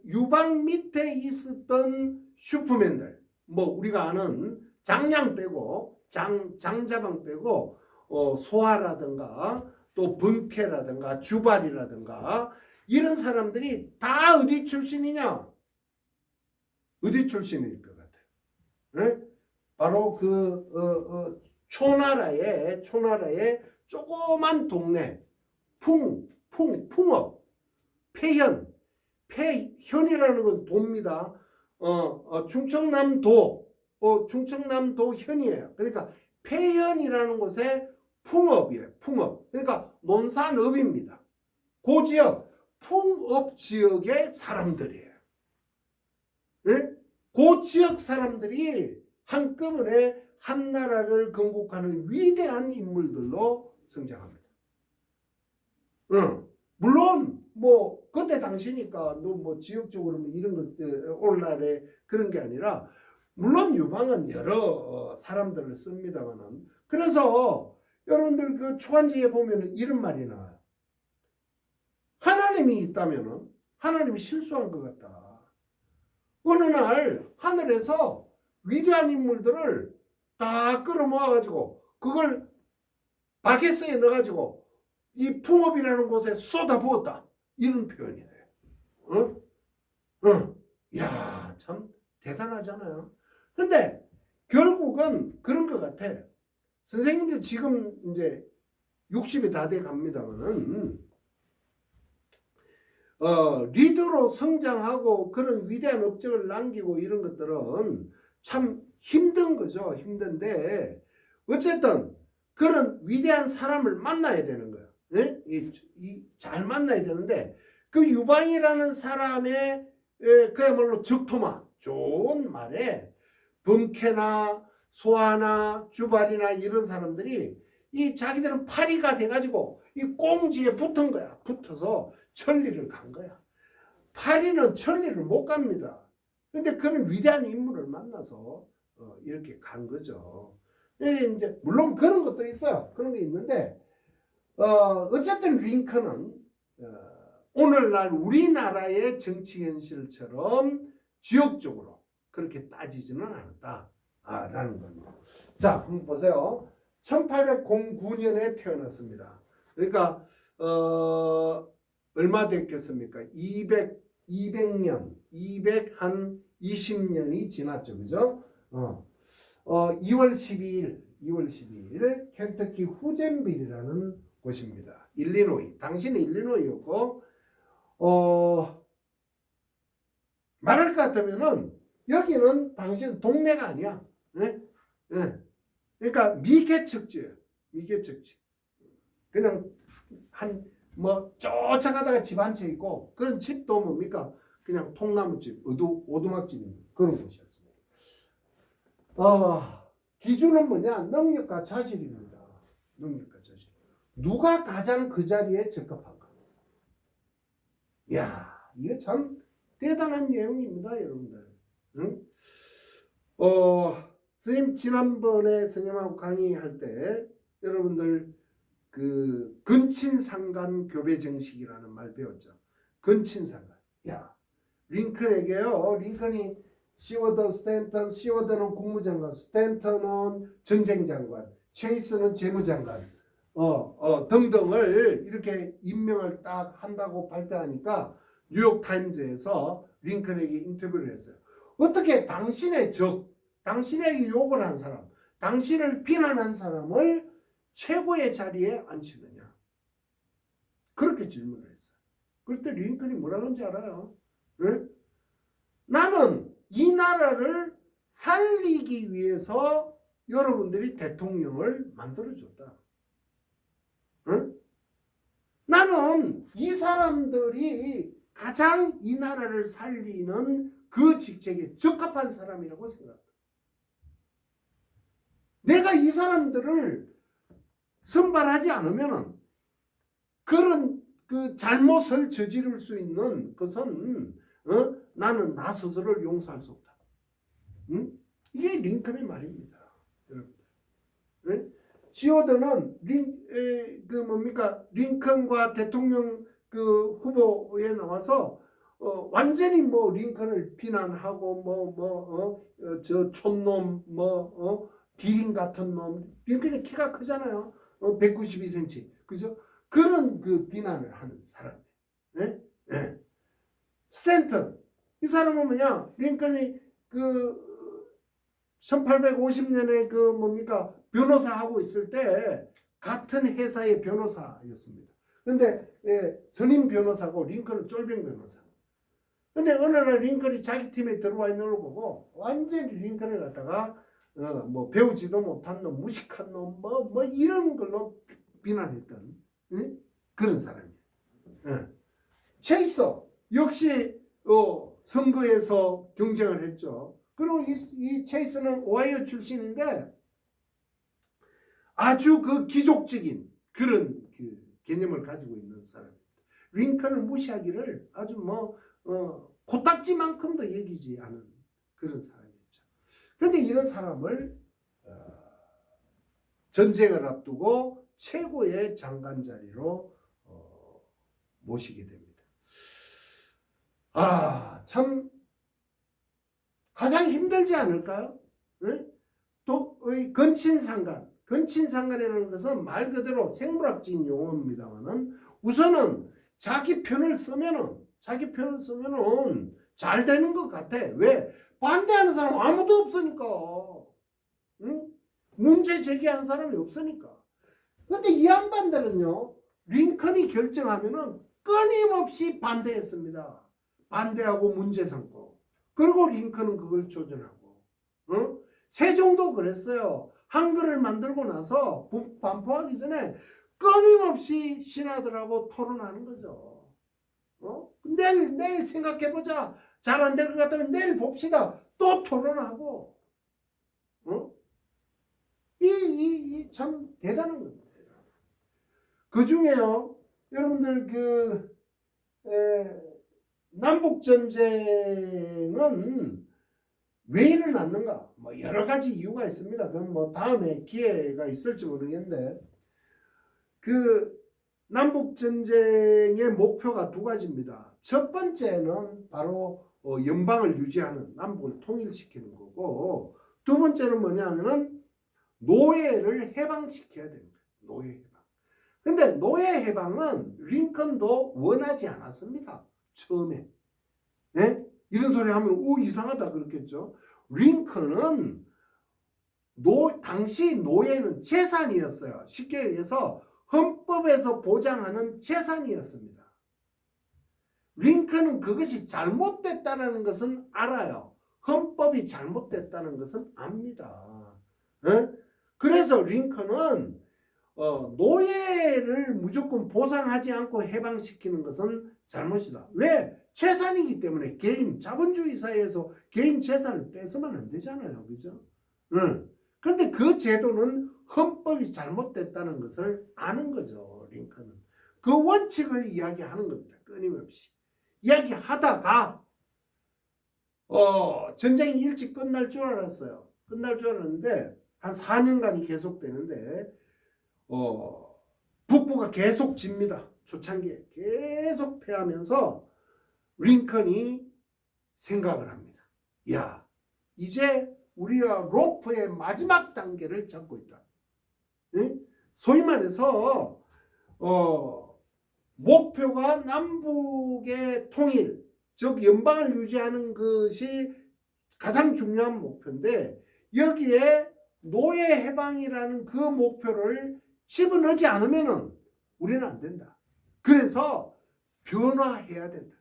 유방 밑에 있었던 슈퍼맨들, 뭐 우리가 아는 장량 빼고 장자방 빼고 소하라든가 또 번쾌라든가 주발이라든가 이런 사람들이 다 어디 출신이냐? 어디 출신일 것 같아요? 네? 바로 초나라의 조그만 동네 풍업 폐현이라는 건 도입니다. 충청남도 현이에요. 그러니까 폐현이라는 곳에 풍업이에요. 풍업. 그러니까 논산읍입니다. 그 지역 풍업 지역의 사람들이에요. 네? 그 지역 사람들이 한꺼번에 한 나라를 건국하는 위대한 인물들로 성장합니다. 물론 그때 당시니까 너 지역적으로 이런 것들 오늘날에 그런 게 아니라 물론 유방은 여러 사람들을 씁니다만은 그래서 여러분들 그 초한지에 보면은 이런 말이 나와요. 하나님이 있다면은 하나님이 실수한 것 같다. 어느 날 하늘에서 위대한 인물들을 다 끌어모아가지고 그걸 바켓스에 넣어가지고 이 풍업이라는 곳에 쏟아부었다. 이런 표현이 돼요. 야, 참 대단하잖아요. 근데 결국은 그런 것 같아. 선생님들 지금 이제 60이 다 돼 갑니다만은 리더로 성장하고 그런 위대한 업적을 남기고 이런 것들은 참 힘든 거죠. 힘든데 어쨌든 그런 위대한 사람을 만나야 되는 거예요. 네? 잘 만나야 되는데 그 유방이라는 사람의 그야말로 적토마 좋은 말에 범캐나 소아나 주발이나 이런 사람들이 이 자기들은 파리가 돼가지고 이 꽁지에 붙은 거야. 붙어서 천리를 간 거야. 파리는 천리를 못 갑니다. 근데 그런 위대한 인물을 만나서 이렇게 간 거죠. 이제 물론 그런 것도 있어요. 그런 게 있는데 어쨌든 링컨은 오늘날 우리나라의 정치 현실처럼 지역적으로 그렇게 따지지는 않았다라는 겁니다. 자, 한번 보세요. 1809년에 태어났습니다. 그러니까 얼마 됐겠습니까? 200년, 220년이 지났죠. 그죠? 2월 12일 켄터키 후젠빌이라는 곳입니다. 일리노이. 당시는 일리노이였고 말할 것 같으면은 여기는 당신 동네가 아니야. 네? 네. 그러니까 미개척지예요. 미개척지. 그냥 뭐 쫓아가다가 집 한 채 있고 그런 집도 뭡니까? 그냥 통나무집, 오두막집 그런 곳이었습니다. 기준은 뭐냐? 능력과 자질입니다. 능력과 자질. 누가 가장 그 자리에 적합한가? 이야, 이거 참 대단한 내용입니다, 여러분들. 응? 스님 지난번에 스님하고 강의할 때 여러분들 그 근친상간 교배 정식이라는 말 배웠죠. 근친상간. 야, 링컨에게요. 링컨이 시워드 스탠턴, 시워드는 국무장관, 스탠턴은 전쟁장관, 체이스는 재무장관, 등등을 이렇게 임명을 딱 한다고 발표하니까 뉴욕타임즈에서 링컨에게 인터뷰를 했어요. 어떻게 당신의 당신에게 욕을 한 사람, 당신을 비난한 사람을 최고의 자리에 앉히느냐? 그렇게 질문을 했어요. 그때 링컨이 뭐라 그런지 알아요? 응? 나는 이 나라를 살리기 위해서 여러분들이 대통령을 만들어줬다. 응? 나는 이 사람들이 가장 이 나라를 살리는 그 직책에 적합한 사람이라고 생각합니다. 내가 이 사람들을 선발하지 않으면은 그런 그 잘못을 저지를 수 있는 것은 나는 나 스스로를 용서할 수 없다. 응? 이게 링컨의 말입니다. 여러분. 시워드는 링컨과 대통령 그 후보에 나와서 완전히 뭐 링컨을 비난하고 저 촌놈 기린 같은 놈. 링컨이 키가 크잖아요. 192cm. 그죠? 그런 그 비난을 하는 사람이에요. 네? 네. 스탠턴. 이 사람은 뭐냐? 링컨이 그 1850년에 그 변호사 하고 있을 때 같은 회사의 변호사였습니다. 근데 선임 변호사고 링컨은 쫄병 변호사. 근데 어느 날 링컨이 자기 팀에 들어와 있는 걸 보고 완전히 링컨을 갖다가 배우지도 못한 놈, 무식한 놈, 이런 걸로 비난했던 그런 사람이에요. 체이서 역시 선거에서 경쟁을 했죠. 그리고 이 체이스는 오하이오 출신인데 아주 그 기족적인 그런 그 개념을 가지고 있는 사람입니다. 링컨을 무시하기를 아주 코딱지만큼도 여기지 않은 그런 사람이었죠. 그런데 이런 사람을 전쟁을 앞두고 최고의 장관 자리로 모시게 됩니다. 참 가장 힘들지 않을까요? 네? 또 근친상간이라는 것은 말 그대로 생물학적인 용어입니다만은 우선은 자기 편을 쓰면은 잘 되는 것 같아. 왜? 반대하는 사람 아무도 없으니까. 응? 문제 제기하는 사람이 없으니까. 근데 이 양반들은요, 링컨이 결정하면은 끊임없이 반대했습니다. 반대하고 문제 삼고. 그리고 링컨은 그걸 조준하고. 응? 세종도 그랬어요. 한글을 만들고 나서 반포하기 전에 끊임없이 신하들하고 토론하는 거죠. 내일 생각해보자. 잘 안 될 것 같다면 내일 봅시다. 또 토론하고. 참 대단한 겁니다. 그 중에요, 여러분들 남북 전쟁은 왜 일어났는가? 뭐 여러 가지 이유가 있습니다. 그건 뭐 다음에 기회가 있을지 모르겠는데, 남북 전쟁의 목표가 두 가지입니다. 첫 번째는 바로 연방을 유지하는, 남북을 통일시키는 거고, 두 번째는 뭐냐면은 노예를 해방시켜야 됩니다. 노예 해방. 근데 노예 해방은 링컨도 원하지 않았습니다. 처음에. 네? 이런 소리 하면 이상하다 그렇겠죠. 링컨은 당시 노예는 재산이었어요. 쉽게 얘기해서 헌법에서 보장하는 재산이었습니다. 링컨은 그것이 잘못됐다는 것은 알아요. 헌법이 잘못됐다는 것은 압니다. 네? 그래서 링컨은 노예를 무조건 보상하지 않고 해방시키는 것은 잘못이다. 왜? 재산이기 때문에 개인, 자본주의 사회에서 개인 재산을 뺏으면 안 되잖아요. 그죠? 그런데 그 제도는 헌법이 잘못됐다는 것을 아는 거죠. 링컨은. 그 원칙을 이야기하는 겁니다. 끊임없이. 이야기하다가 전쟁이 일찍 끝날 줄 알았어요. 끝날 줄 알았는데 한 4년간이 계속되는데 북부가 계속 집니다. 초창기에 계속 패하면서 링컨이 생각을 합니다. 야, 이제 우리가 로프의 마지막 단계를 잡고 있다. 응? 소위 말해서 목표가 남북의 통일, 즉 연방을 유지하는 것이 가장 중요한 목표인데, 여기에 노예 해방이라는 그 목표를 집어넣지 않으면 우리는 안 된다. 그래서 변화해야 된다.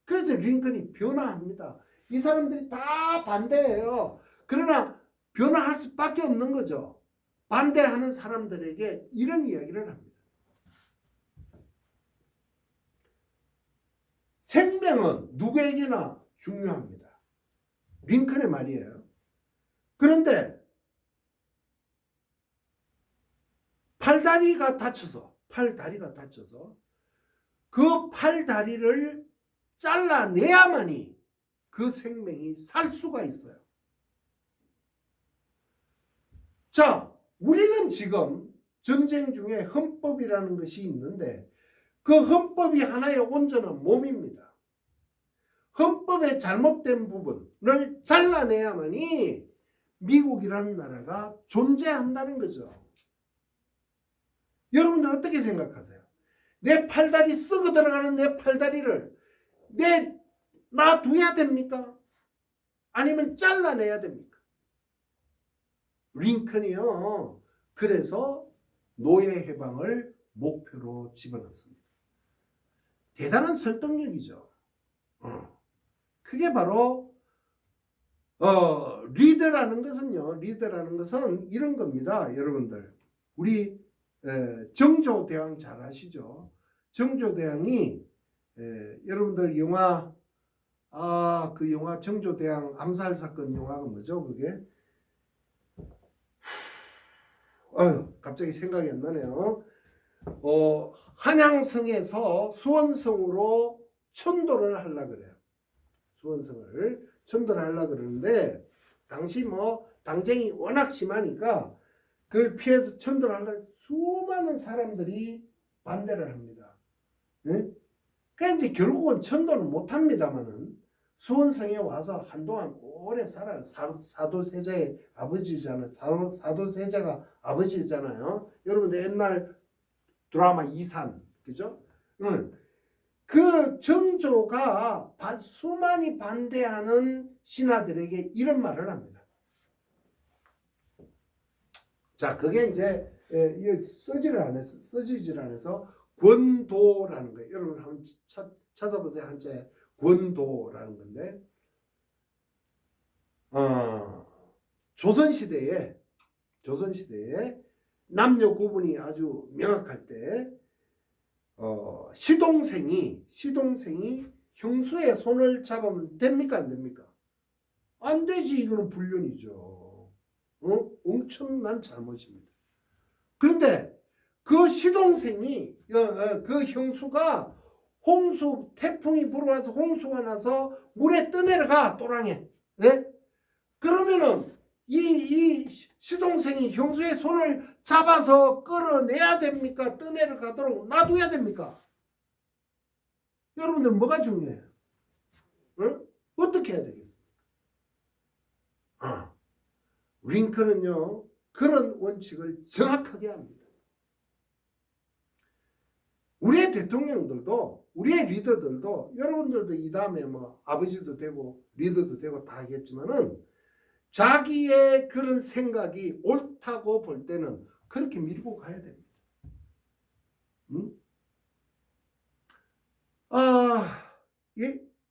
그래서 링컨이 변화합니다. 이 사람들이 다 반대해요. 그러나 변화할 수밖에 없는 거죠. 반대하는 사람들에게 이런 이야기를 합니다. 생명은 누구에게나 중요합니다. 링컨의 말이에요. 그런데 팔다리가 다쳐서 그 팔다리를 잘라내야만이 그 생명이 살 수가 있어요. 자, 우리는 지금 전쟁 중에 헌법이라는 것이 있는데, 그 헌법이 하나의 온전한 몸입니다. 헌법의 잘못된 부분을 잘라내야만이 미국이라는 나라가 존재한다는 거죠. 여러분들 어떻게 생각하세요? 내 팔다리 썩어 들어가는 내 팔다리를 놔둬야 됩니까? 아니면 잘라내야 됩니까? 링컨이요. 그래서 노예 해방을 목표로 집어넣습니다. 대단한 설득력이죠. 그게 바로 리더라는 것은 이런 겁니다. 여러분들, 우리 정조대왕 잘 아시죠? 정조대왕이 여러분들 영화, 그 영화 정조대왕 암살 사건 영화가 뭐죠? 그게 갑자기 생각이 안 나네요. 한양성에서 수원성으로 천도를 하려고 그래요. 수원성을 천도를 하려고 그러는데, 당시 당쟁이 워낙 심하니까 그걸 피해서 천도를 하려고 수많은 사람들이 반대를 합니다. 네? 그러니까 이제 결국은 천도는 못합니다만은 수원성에 와서 한동안 오래 살아요. 사도세자의 아버지잖아요. 사도세자가 아버지잖아요. 여러분들 옛날 드라마 이산, 그죠? 그 정조가 수많이 반대하는 신하들에게 이런 말을 합니다. 자, 그게 이제 쓰지를 안 해서 권도라는 거예요. 여러분 한번 찾아보세요. 한자에 권도라는 건데, 조선시대에 남녀 구분이 아주 명확할 때 시동생이 형수의 손을 잡으면 됩니까? 안 됩니까? 안 되지. 이거는 불륜이죠. 엄청난 잘못입니다. 그런데 그 시동생이 그 형수가 홍수 태풍이 불어와서 홍수가 나서 물에 떠내려가 또랑에. 네? 그러면은 이 시동생이 형수의 손을 잡아서 끌어내야 됩니까? 떠내려가도록 놔둬야 됩니까? 여러분들 뭐가 중요해요? 응? 어떻게 해야 되겠습니까? 링컨은요 그런 원칙을 정확하게 합니다. 우리의 대통령들도 우리의 리더들도 여러분들도 이 다음에 뭐 아버지도 되고 리더도 되고 다 하겠지만은 자기의 그런 생각이 옳다고 볼 때는 그렇게 밀고 가야 됩니다.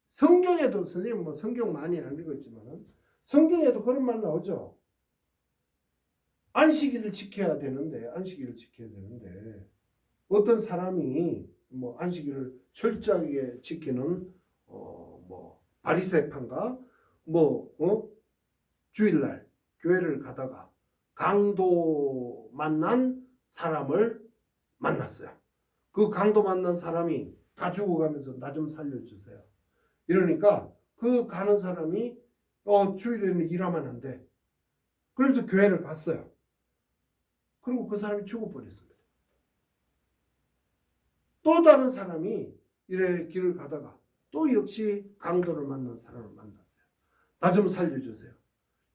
성경에도 선생님 뭐 성경 많이 안 읽었지만은 성경에도 그런 말 나오죠. 안식일을 지켜야 되는데 어떤 사람이 뭐 안식일을 철저하게 지키는 뭐 바리새파인가 주일날 교회를 가다가 강도 만난 사람을 만났어요. 그 강도 만난 사람이 다 죽어가면서 나 좀 살려주세요. 이러니까 그 가는 사람이 주일에는 일하면 안 돼. 그래서 교회를 갔어요. 그리고 그 사람이 죽어버렸습니다. 또 다른 사람이 이래 길을 가다가 또 역시 강도를 만난 사람을 만났어요. 나 좀 살려주세요.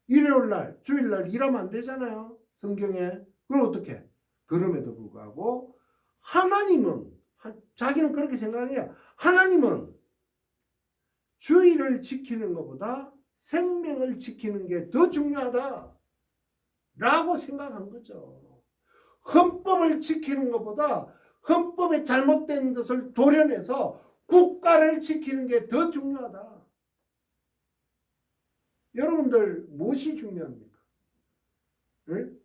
일요일날 주일날 일하면 안 되잖아요. 성경에. 그럼 어떻게? 그럼에도 불구하고 하나님은 자기는 그렇게 생각해요. 하나님은 주의를 지키는 것보다 생명을 지키는 게 더 중요하다 라고 생각한 거죠. 헌법을 지키는 것보다 헌법에 잘못된 것을 도려내서 국가를 지키는 게 더 중요하다. 여러분들 무엇이 중요합니까? 응?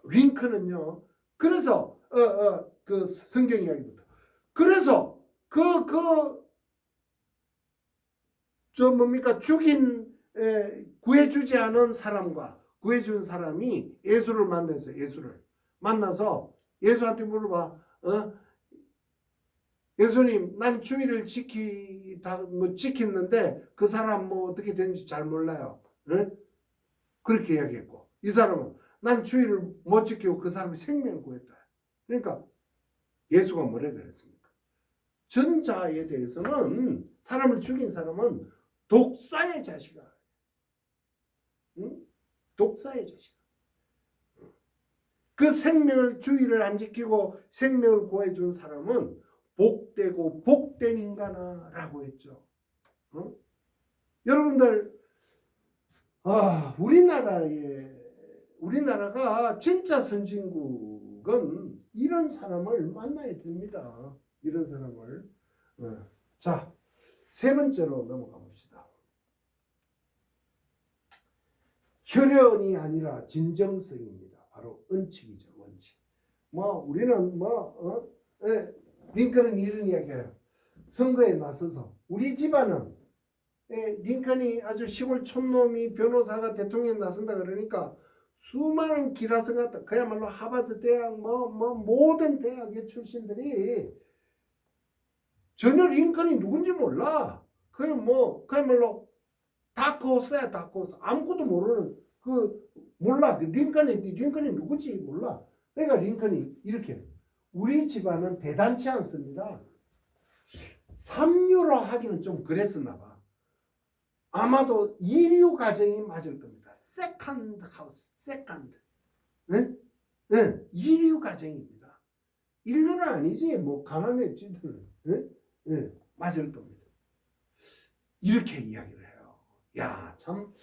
링컨은요. 그래서 그 성경 이야기부터. 그래서 구해주지 않은 사람과 구해준 사람이 예수를 만났어요. 예수를 만나서 예수한테 물어봐. 예수님, 난 주의를 지켰는데 그 사람 뭐 어떻게 되는지 잘 몰라요. 응? 그렇게 이야기했고, 이 사람은 난 주의를 못 지키고 그 사람이 생명을 구했다. 그러니까 예수가 뭐라 그랬습니까? 전자에 대해서는 사람을 죽인 사람은 독사의 자식아. 응? 독사의 자식아. 그 생명을 주의를 안 지키고 생명을 구해준 사람은 복되고 복된 인간아라고 했죠. 여러분들 우리나라가 진짜 선진국은 이런 사람을 만나야 됩니다. 이런 사람을. 자, 세 번째로 넘어가 봅시다. 혈연이 아니라 진정성입니다. 바로 원칙이죠. 원칙. 우리는 링컨은 이런 이야기해요. 선거에 나서서 우리 집안은 링컨이 아주 시골 촌놈이 변호사가 대통령 나선다 그러니까 수많은 기라성 같다. 그야말로 하버드 대학 모든 대학의 출신들이 전혀 링컨이 누군지 몰라. 그야말로 다크호스야. 다크호스. 아무것도 모르는 몰라. 링컨이 누구지 몰라. 그러니까 링컨이 이렇게 우리 집안은 대단치 않습니다. 삼류로 하기는 좀 그랬었나 봐. 아마도 이류 가정이 맞을 겁니다. 세컨드 하우스, 세컨드. 네? 네, 이류 가정입니다. 일류는 아니지. 가난했지들. 네? 네, 맞을 겁니다. 이렇게 이야기를 해요. 야, 참.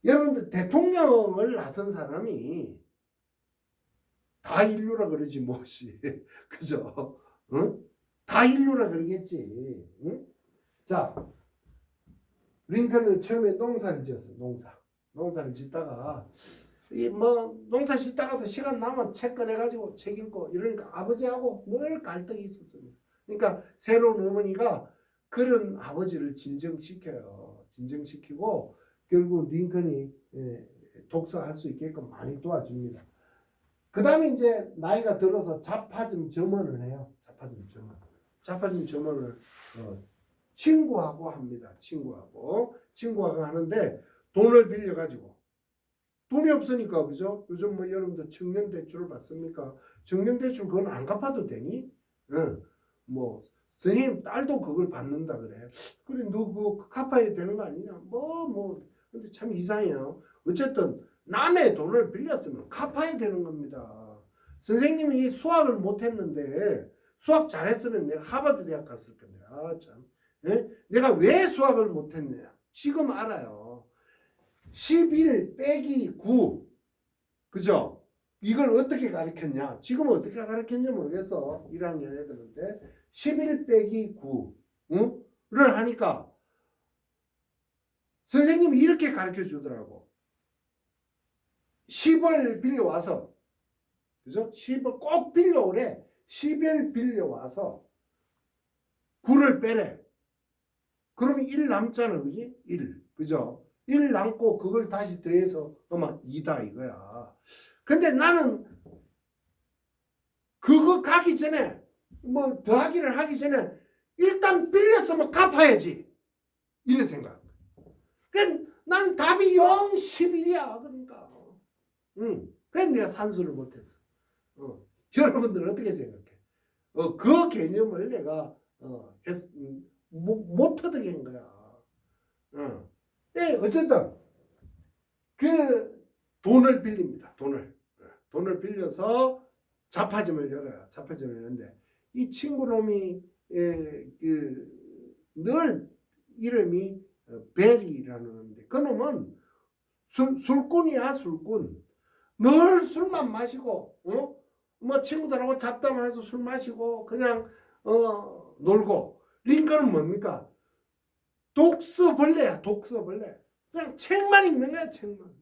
여러분들 대통령을 나선 사람이 다 인류라 그러지 뭐지. 그죠? 응? 다 인류라 그러겠지. 응? 자, 링컨은 처음에 농사를 지었어요. 농사를 짓다가 농사 짓다가도 시간 나면 책 꺼내가지고 책 읽고 이러니까 아버지하고 늘 갈등이 있었습니다. 그러니까 새로운 어머니가 그런 아버지를 진정시켜요. 진정시키고 결국 링컨이 독서할 수 있게끔 많이 도와줍니다. 그 다음에 이제 나이가 들어서 자파점 점원을 해요. 자파점 점원. 자파점 점원을 친구하고 합니다. 친구하고 하는데 돈을 빌려가지고 돈이 없으니까 그죠? 요즘 뭐 여러분들 청년 대출을 받습니까? 청년 대출 그건 안 갚아도 되니? 뭐 선생님 딸도 그걸 받는다 그래. 그래 너 그거 갚아야 되는 거 아니냐? 근데 참 이상해요. 어쨌든 남의 돈을 빌렸으면 갚아야 되는 겁니다. 선생님이 수학을 못했는데 수학 잘했으면 내가 하버드 대학 갔을 건데 참. 내가 왜 수학을 못했냐? 지금 알아요. 11 빼기 9 그죠? 이걸 어떻게 가르쳤냐? 지금은 어떻게 가르쳤는지 모르겠어. 1학년 애들한테 11 빼기 9를 하니까 선생님이 이렇게 가르쳐 주더라고. 10을 빌려와서 그죠? 10을 꼭 빌려오래. 10을 빌려와서 9를 빼래. 그러면 1 남잖아. 그지? 1. 그죠? 1 남고 그걸 다시 더해서 아마 2다 이거야. 근데 나는 그거 가기 전에 뭐 더하기를 하기 전에 일단 빌렸으면 갚아야지. 이래 생각. 그러니까 나는 답이 0, 11이야. 그러니까. 그래서 내가 산수를 못했어. 여러분들은 어떻게 생각해? 그 개념을 내가 못 터득한 거야. 네, 어쨌든 그 돈을 빌립니다. 돈을 빌려서 자파점을 열어요. 자파점을 열는데 이 친구놈이 늘 이름이 베리라는 놈인데 그 놈은 술꾼이야. 술꾼. 늘 술만 마시고 뭐 친구들하고 잡담해서 술 마시고 그냥 놀고. 링컨은 뭡니까? 독서벌레야. 독서벌레. 그냥 책만 읽는 거야. 책만.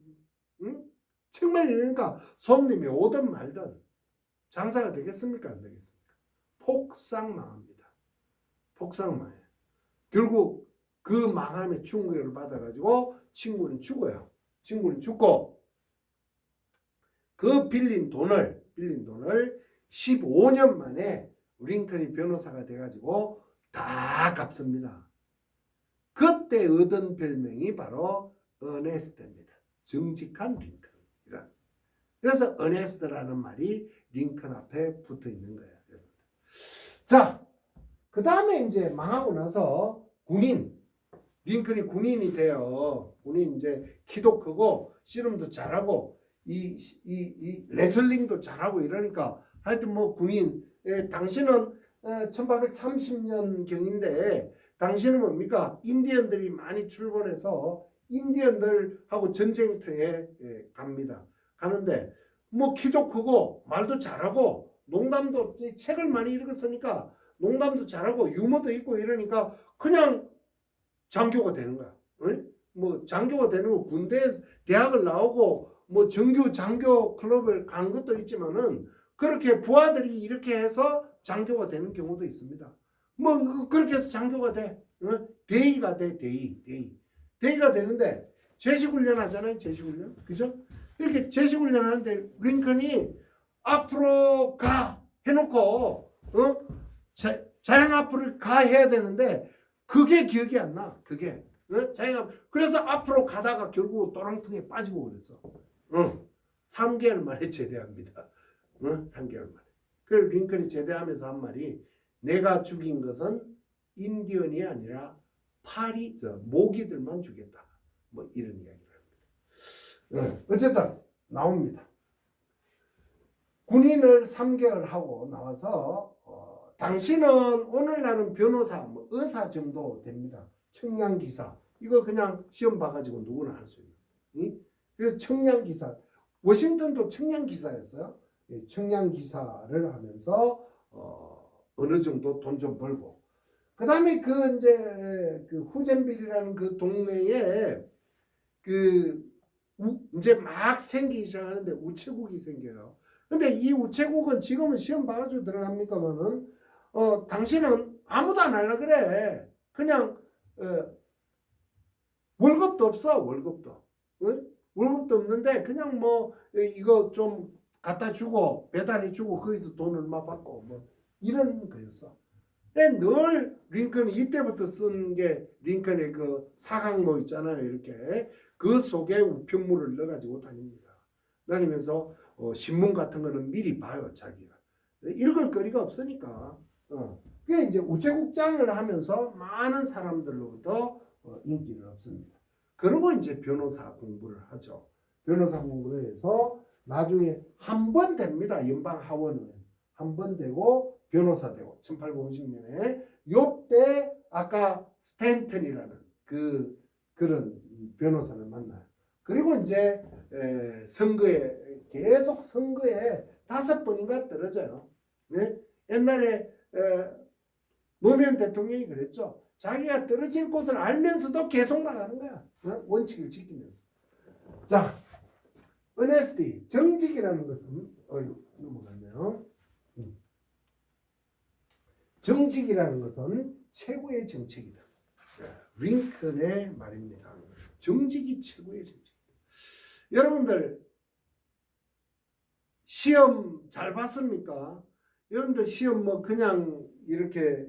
책만 읽으니까 손님이 오든 말든 장사가 되겠습니까? 안 되겠습니까? 폭삭망합니다. 폭삭망해. 결국 그 망함에 충격을 받아가지고 친구는 죽어요. 친구는 죽고 그 빌린 돈을 15년 만에 링컨이 변호사가 돼가지고 다 갚습니다. 그때 얻은 별명이 바로 어네스트입니다. 정직한 링컨. 그래서 어네스트라는 말이 링컨 앞에 붙어 있는 거예요. 자, 그 다음에 이제 망하고 나서 링컨이 군인이 돼요. 군인 이제 키도 크고 씨름도 잘하고 이 레슬링도 잘하고 이러니까 하여튼 뭐 군인. 당신은 1830년 경인데 당신은 뭡니까? 인디언들이 많이 출몰해서 인디언들하고 전쟁터에 갑니다. 가는데 뭐 키도 크고 말도 잘하고 농담도 책을 많이 읽었으니까 농담도 잘하고 유머도 있고 이러니까 그냥 장교가 되는 거야. 뭐 장교가 되는 거 군대 대학을 나오고 뭐 정규 장교 클럽을 간 것도 있지만은 그렇게 부하들이 이렇게 해서 장교가 되는 경우도 있습니다. 뭐 그렇게 해서 장교가 돼. 대위가 돼. 대위가 되는데 제식훈련 하잖아요. 제식훈련. 그죠? 이렇게 제식훈련 하는데 링컨이 앞으로 가 해놓고 자양 앞으로 가 해야 되는데 그게 기억이 안 나. 그게 그래서 앞으로 가다가 결국 또랑통에 빠지고 그랬어. 3개월 만에 제대합니다. 3개월 만에. 그래서 링컨이 제대하면서 한 말이 내가 죽인 것은 인디언이 아니라 모기들만 죽였다. 뭐 이런 이야기를 합니다. 어쨌든 나옵니다. 군인을 3개월 하고 나와서 당신은 오늘날은 변호사, 뭐 의사 정도 됩니다. 청량기사. 이거 그냥 시험 봐가지고 누구나 할 수 있는. 그래서 청량기사. 워싱턴도 청량기사였어요. 청량기사를 하면서 어느 정도 돈 좀 벌고. 그 다음에 그 후젠빌이라는 그 동네에 이제 막 생기기 시작하는데 우체국이 생겨요. 근데 이 우체국은 지금은 시험 봐가지고 들어갑니까만은 당신은 아무도 안 하려 그래. 그냥 월급도 없어. 월급도. 월급도 없는데 그냥 뭐 이거 좀 갖다 주고 배달해 주고 거기서 돈 얼마 받고 뭐 이런 거였어. 근데 늘 링컨이 이때부터 쓴 게 링컨의 그 사각모 있잖아요. 이렇게 그 속에 우편물을 넣어가지고 다니면서 신문 같은 거는 미리 봐요. 자기가 읽을 거리가 없으니까. 그게 이제 우체국장을 하면서 많은 사람들로부터 인기를 얻습니다. 그리고 이제 변호사 공부를 하죠. 변호사 공부를 해서 나중에 한 번 됩니다. 연방 하원은 한 번 되고 변호사 되고 1850년에 요때 아까 스탠턴이라는 그런 변호사를 만나요. 그리고 이제 선거에 계속 선거에 5번인가 떨어져요. 네? 옛날에 노무현 대통령이 그랬죠. 자기가 떨어질 곳을 알면서도 계속 나가는 거야. 원칙을 지키면서. 자, honesty, 정직이라는 것은 넘어갔네요. 정직이라는 것은 최고의 정책이다. 링컨의 말입니다. 정직이 최고의 정책이다. 여러분들 시험 잘 봤습니까? 여러분들 시험 뭐 그냥 이렇게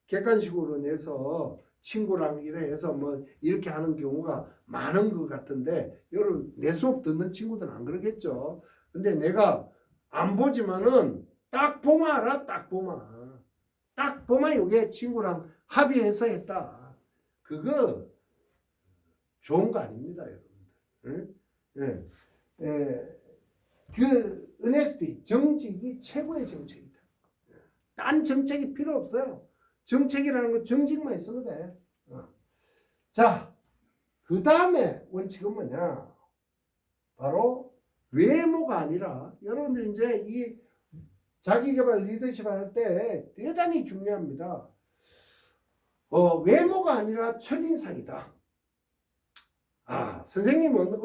객관식으로 내서 친구랑 이래 해서 뭐 이렇게 하는 경우가 많은 것 같은데 여러분 내 수업 듣는 친구들은 안 그러겠죠. 근데 내가 안 보지만은 딱 보면 알아. 딱 보면 이게 친구랑 합의해서 했다. 그거 좋은 거 아닙니다, 여러분들. 응? 그 honesty, 정직이 최고의 정책이다. 딴 정책이 필요 없어요. 정책이라는 건 정직만 있으면 돼. 자, 그 다음에 원칙은 뭐냐? 바로 외모가 아니라 여러분들 이제 이 자기개발 리더십 할 때 대단히 중요합니다. 외모가 아니라 첫인상이다. 선생님은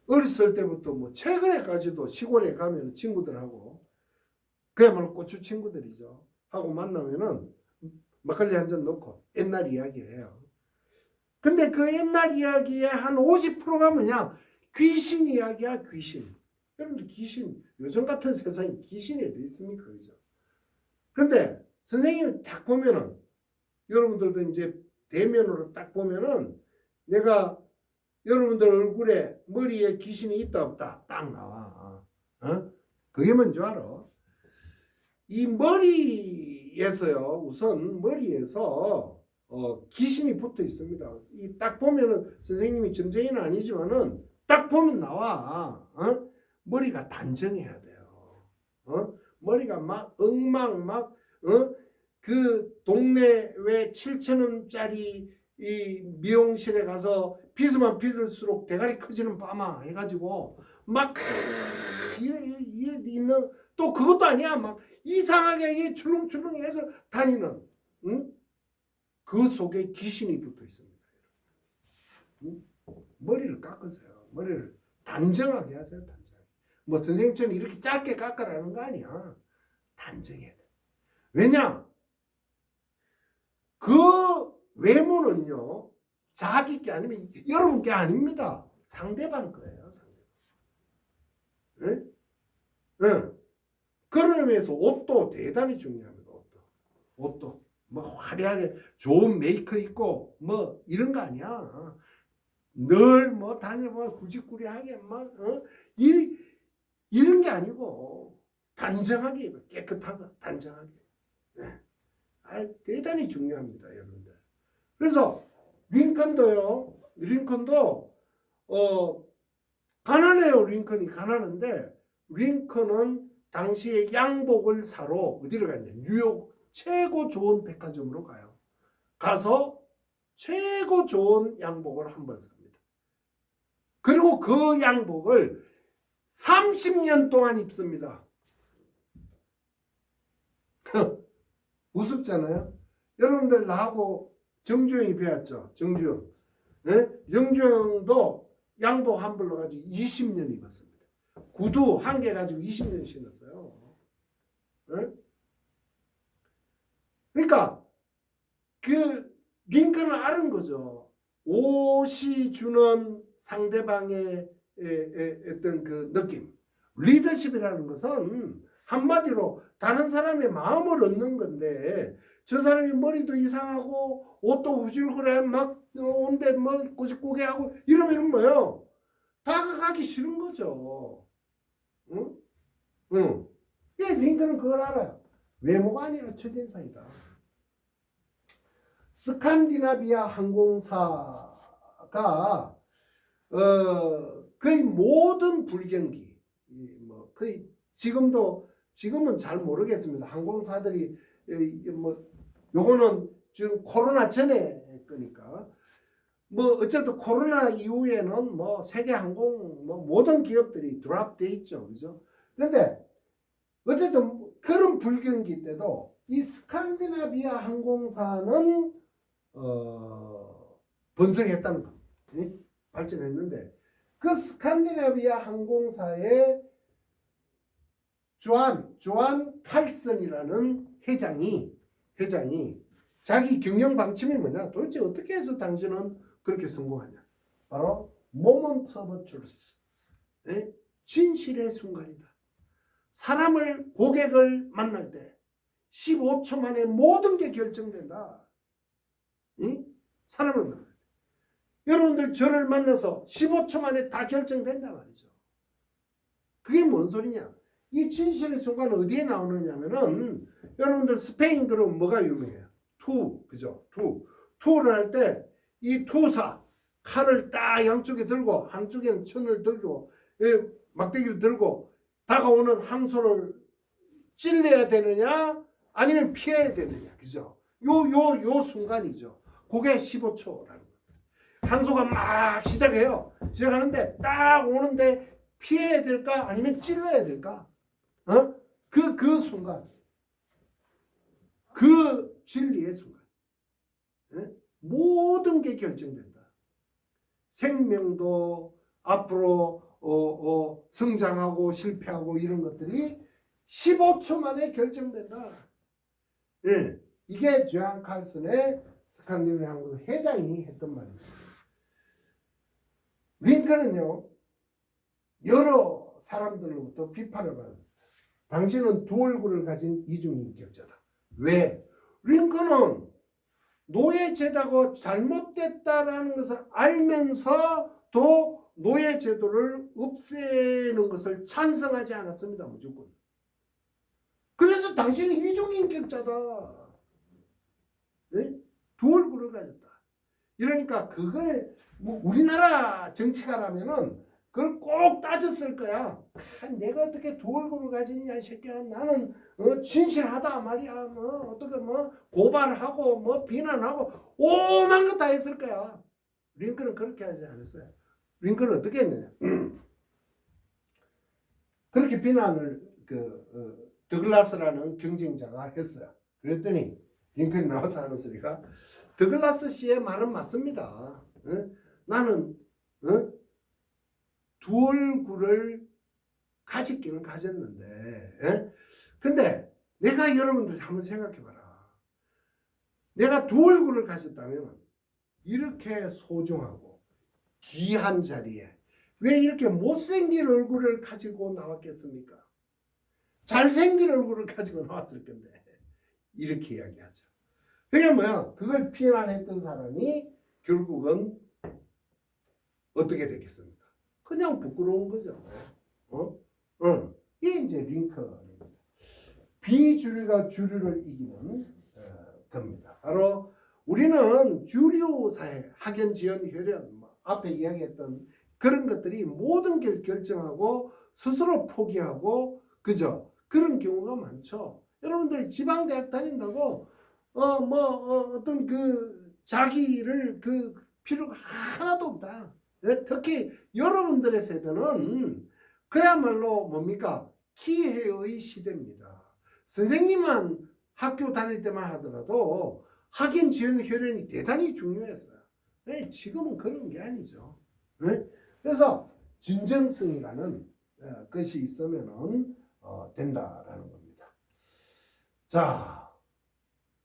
어렸을 때부터 뭐 최근에까지도 시골에 가면 친구들하고 그야말로 고추 친구들이죠. 하고 만나면은 막걸리 한 잔 넣고 옛날 이야기를 해요. 근데 그 옛날 이야기의 한 50%가 뭐냐? 귀신 이야기야, 귀신. 여러분들 귀신, 요즘 같은 세상에 귀신이 어디 있습니까? 그죠? 근데 선생님이 딱 보면은 여러분들도 이제 대면으로 딱 보면은 내가 여러분들 얼굴에 머리에 귀신이 있다 없다 딱 나와. 그게 뭔지 알아? 이 머리에서요. 우선 머리에서 귀신이 붙어 있습니다. 이 딱 보면은 선생님이 점쟁이는 아니지만은 딱 보면 나와. 머리가 단정해야 돼요. 머리가 막 엉망 그 동네 왜 7,000원짜리 이 미용실에 가서 빗으면 빗을수록 대가리 커지는 파마 해가지고 막 이래 있는 또 그것도 아니야. 막 이상하게 출렁출렁해서 다니는 그 속에 귀신이 붙어 있습니다. 머리를 깎으세요. 머리를 단정하게 하세요. 단정하게. 뭐 선생님처럼 이렇게 짧게 깎으라는 거 아니야. 단정해야 돼. 왜냐? 그 외모는요. 자기 게 아니면 여러분 게 아닙니다. 상대방 거예요. 상대방. 네? 그런 의미에서 옷도 대단히 중요합니다. 옷도 뭐 화려하게 좋은 메이크업 입고 뭐 이런 거 아니야. 늘 뭐 다니면 구지구리하게 막 이런 게 아니고 단정하게 깨끗하고 단정하게. 네. 대단히 중요합니다, 여러분들. 그래서 링컨도 가난해요. 링컨이 가난한데 링컨은 당시에 양복을 사러 어디를 갔냐? 뉴욕 최고 좋은 백화점으로 가요. 가서 최고 좋은 양복을 한 벌 삽니다. 그리고 그 양복을 30년 동안 입습니다. 우습잖아요. 여러분들 나하고 정주영이 배웠죠. 정주영. 네? 정주영도 양복 한 벌로 가지고 20년 입었습니다. 구두 한 개 가지고 20년 신었어요. 네? 그러니까 그 링컨은 아는 거죠. 옷이 주는 상대방의 어떤 그 느낌. 리더십이라는 것은 한마디로 다른 사람의 마음을 얻는 건데, 저 사람이 머리도 이상하고 옷도 후줄그래 막 온데 뭐 꼬집고개 하고 이러면 뭐예요? 다가가기 싫은 거죠. 응? 응. 예, 링컨은 그걸 알아요. 외모가 아니라 첫인상이다. 스칸디나비아 항공사가 거의 모든 불경기, 뭐 거의 지금은 잘 모르겠습니다. 항공사들이 뭐 요거는 지금 코로나 전에 거니까 뭐 어쨌든 코로나 이후에는 뭐 세계 항공 뭐 모든 기업들이 드랍돼 있죠, 그죠? 그런데 어쨌든 그런 불경기 때도 이 스칸디나비아 항공사는 번성했다는 거, 발전했는데 그 스칸디나비아 항공사의 조안 칼슨이라는 회장이 자기 경영 방침이 뭐냐? 도대체 어떻게 해서 당신은 그렇게 성공하냐? 바로 모먼트 오브 트루스, 진실의 순간이다. 사람을 고객을 만날 때 15초 만에 모든 게 결정된다. 사람을 만날 때. 여러분들 저를 만나서 15초 만에 다 결정된다 말이죠. 그게 뭔 소리냐? 이 진실의 순간은 어디에 나오느냐면은 여러분들 스페인 그럼 뭐가 유명해요? 그죠? 투를 할 때 이 투사 칼을 딱 양쪽에 들고 한쪽에는 천을 들고 막대기를 들고 다가오는 항소를 찔러야 되느냐 아니면 피해야 되느냐, 그죠? 요 순간이죠. 그게 15초라는 거예요. 항소가 막 시작하는데 딱 오는데 피해야 될까 아니면 찔러야 될까? 그 순간, 그 진리의 순간, 모든 게 결정된다. 생명도 앞으로 성장하고 실패하고 이런 것들이 15초 만에 결정된다. 이게 조안 칼슨의 스칸디나비아 항공사 회장이 했던 말입니다. 링컨은요, 여러 사람들로부터 비판을 받았어요. 당신은 두 얼굴을 가진 이중인격자다. 왜? 링컨은 노예제도가 잘못됐다라는 것을 알면서도 노예제도를 없애는 것을 찬성하지 않았습니다. 무조건. 그래서 당신은 이중인격자다. 두 얼굴을 가졌다. 이러니까 그걸 뭐 우리나라 정치가라면은 그걸 꼭 따졌을 거야. 내가 어떻게 두 얼굴을 가졌냐, 이 새끼야. 나는 진실하다 말이야. 뭐 어떻게 뭐 고발하고 뭐 비난하고 오만 거 다 했을 거야. 링컨은 그렇게 하지 않았어요. 링컨은 어떻게 했느냐? 그렇게 비난을 더글라스라는 경쟁자가 했어요. 그랬더니 링컨이 나와서 하는 소리가, 더글라스 씨의 말은 맞습니다. 나는 두 얼굴을 가졌기는 가졌는데, 근데 내가 여러분들 한번 생각해봐라. 내가 두 얼굴을 가졌다면 이렇게 소중하고 귀한 자리에 왜 이렇게 못생긴 얼굴을 가지고 나왔겠습니까? 잘생긴 얼굴을 가지고 나왔을 건데, 이렇게 이야기하죠. 그게 뭐야? 그걸 비난했던 사람이 결국은 어떻게 됐겠습니까? 그냥 부끄러운 거죠. 이게 이제 링컨입니다. 비주류가 주류를 이기는 겁니다. 바로 우리는 주류 사회, 학연, 지연, 혈연, 앞에 이야기했던 그런 것들이 모든 걸 결정하고 스스로 포기하고, 그죠? 그런 경우가 많죠. 여러분들 지방대학 다닌다고 어떤 자기를 필요가 하나도 없다. 특히 여러분들의 세대는 그야말로 뭡니까? 기회의 시대입니다. 선생님만 학교 다닐 때만 하더라도 학연, 지연, 혈연이 대단히 중요했어요. 지금은 그런 게 아니죠. 그래서 진정성이라는 것이 있으면은 된다라는 겁니다. 자,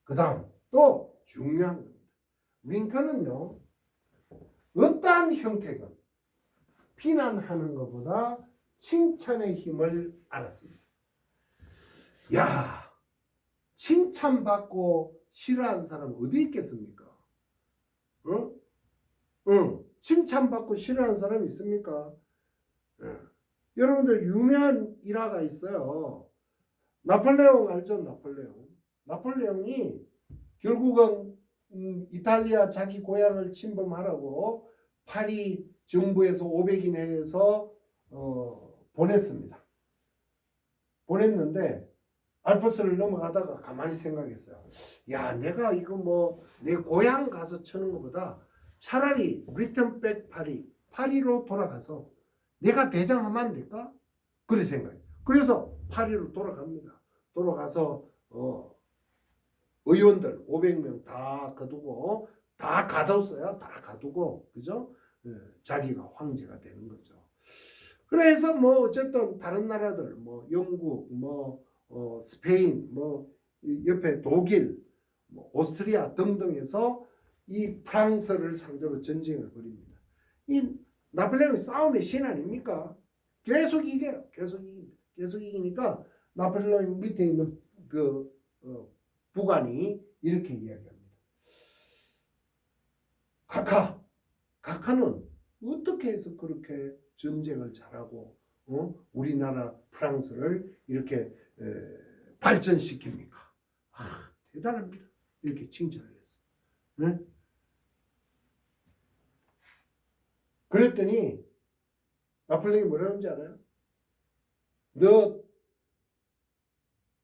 그 다음 또 중요한 겁니다. 링컨은요, 어떠한 형태건 비난하는 것보다 칭찬의 힘을 알았습니다. 야, 칭찬받고 싫어하는 사람 어디 있겠습니까? 응? 응. 칭찬받고 싫어하는 사람 있습니까? 응. 여러분들 유명한 일화가 있어요. 나폴레옹 알죠? 나폴레옹이 결국은 이탈리아 자기 고향을 침범하라고 파리 정부에서 500인 해서 보냈습니다. 보냈는데 알프스를 넘어가다가 가만히 생각했어요. 야, 내가 이거 뭐 내 고향 가서 쳐는 것보다 차라리 리턴백 파리로 돌아가서 내가 대장하면 안 될까? 그런 생각이에요. 그래서 파리로 돌아갑니다. 돌아가서 의원들 500명 다 거두고 다 가뒀어요. 다 가두고, 그죠? 자기가 황제가 되는 거죠. 그래서 뭐 어쨌든 다른 나라들 뭐 영국 스페인 옆에 독일 오스트리아 등등에서 이 프랑스를 상대로 전쟁을 벌입니다. 이 나폴레옹 싸움의 신 아닙니까? 계속 이겨요. 계속 이기니까 나폴레옹 밑에 있는 그 부관이 이렇게 이야기합니다. 카카는 어떻게 해서 그렇게 전쟁을 잘하고 우리나라 프랑스를 이렇게 발전시킵니까? 대단합니다. 이렇게 칭찬을 했어요. 네? 그랬더니 나폴레옹이 뭐라는지 알아요? 너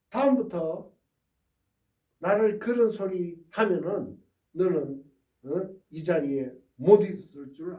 다음부터 나를 그런 소리 하면은 너는 이 자리에 못 있을 줄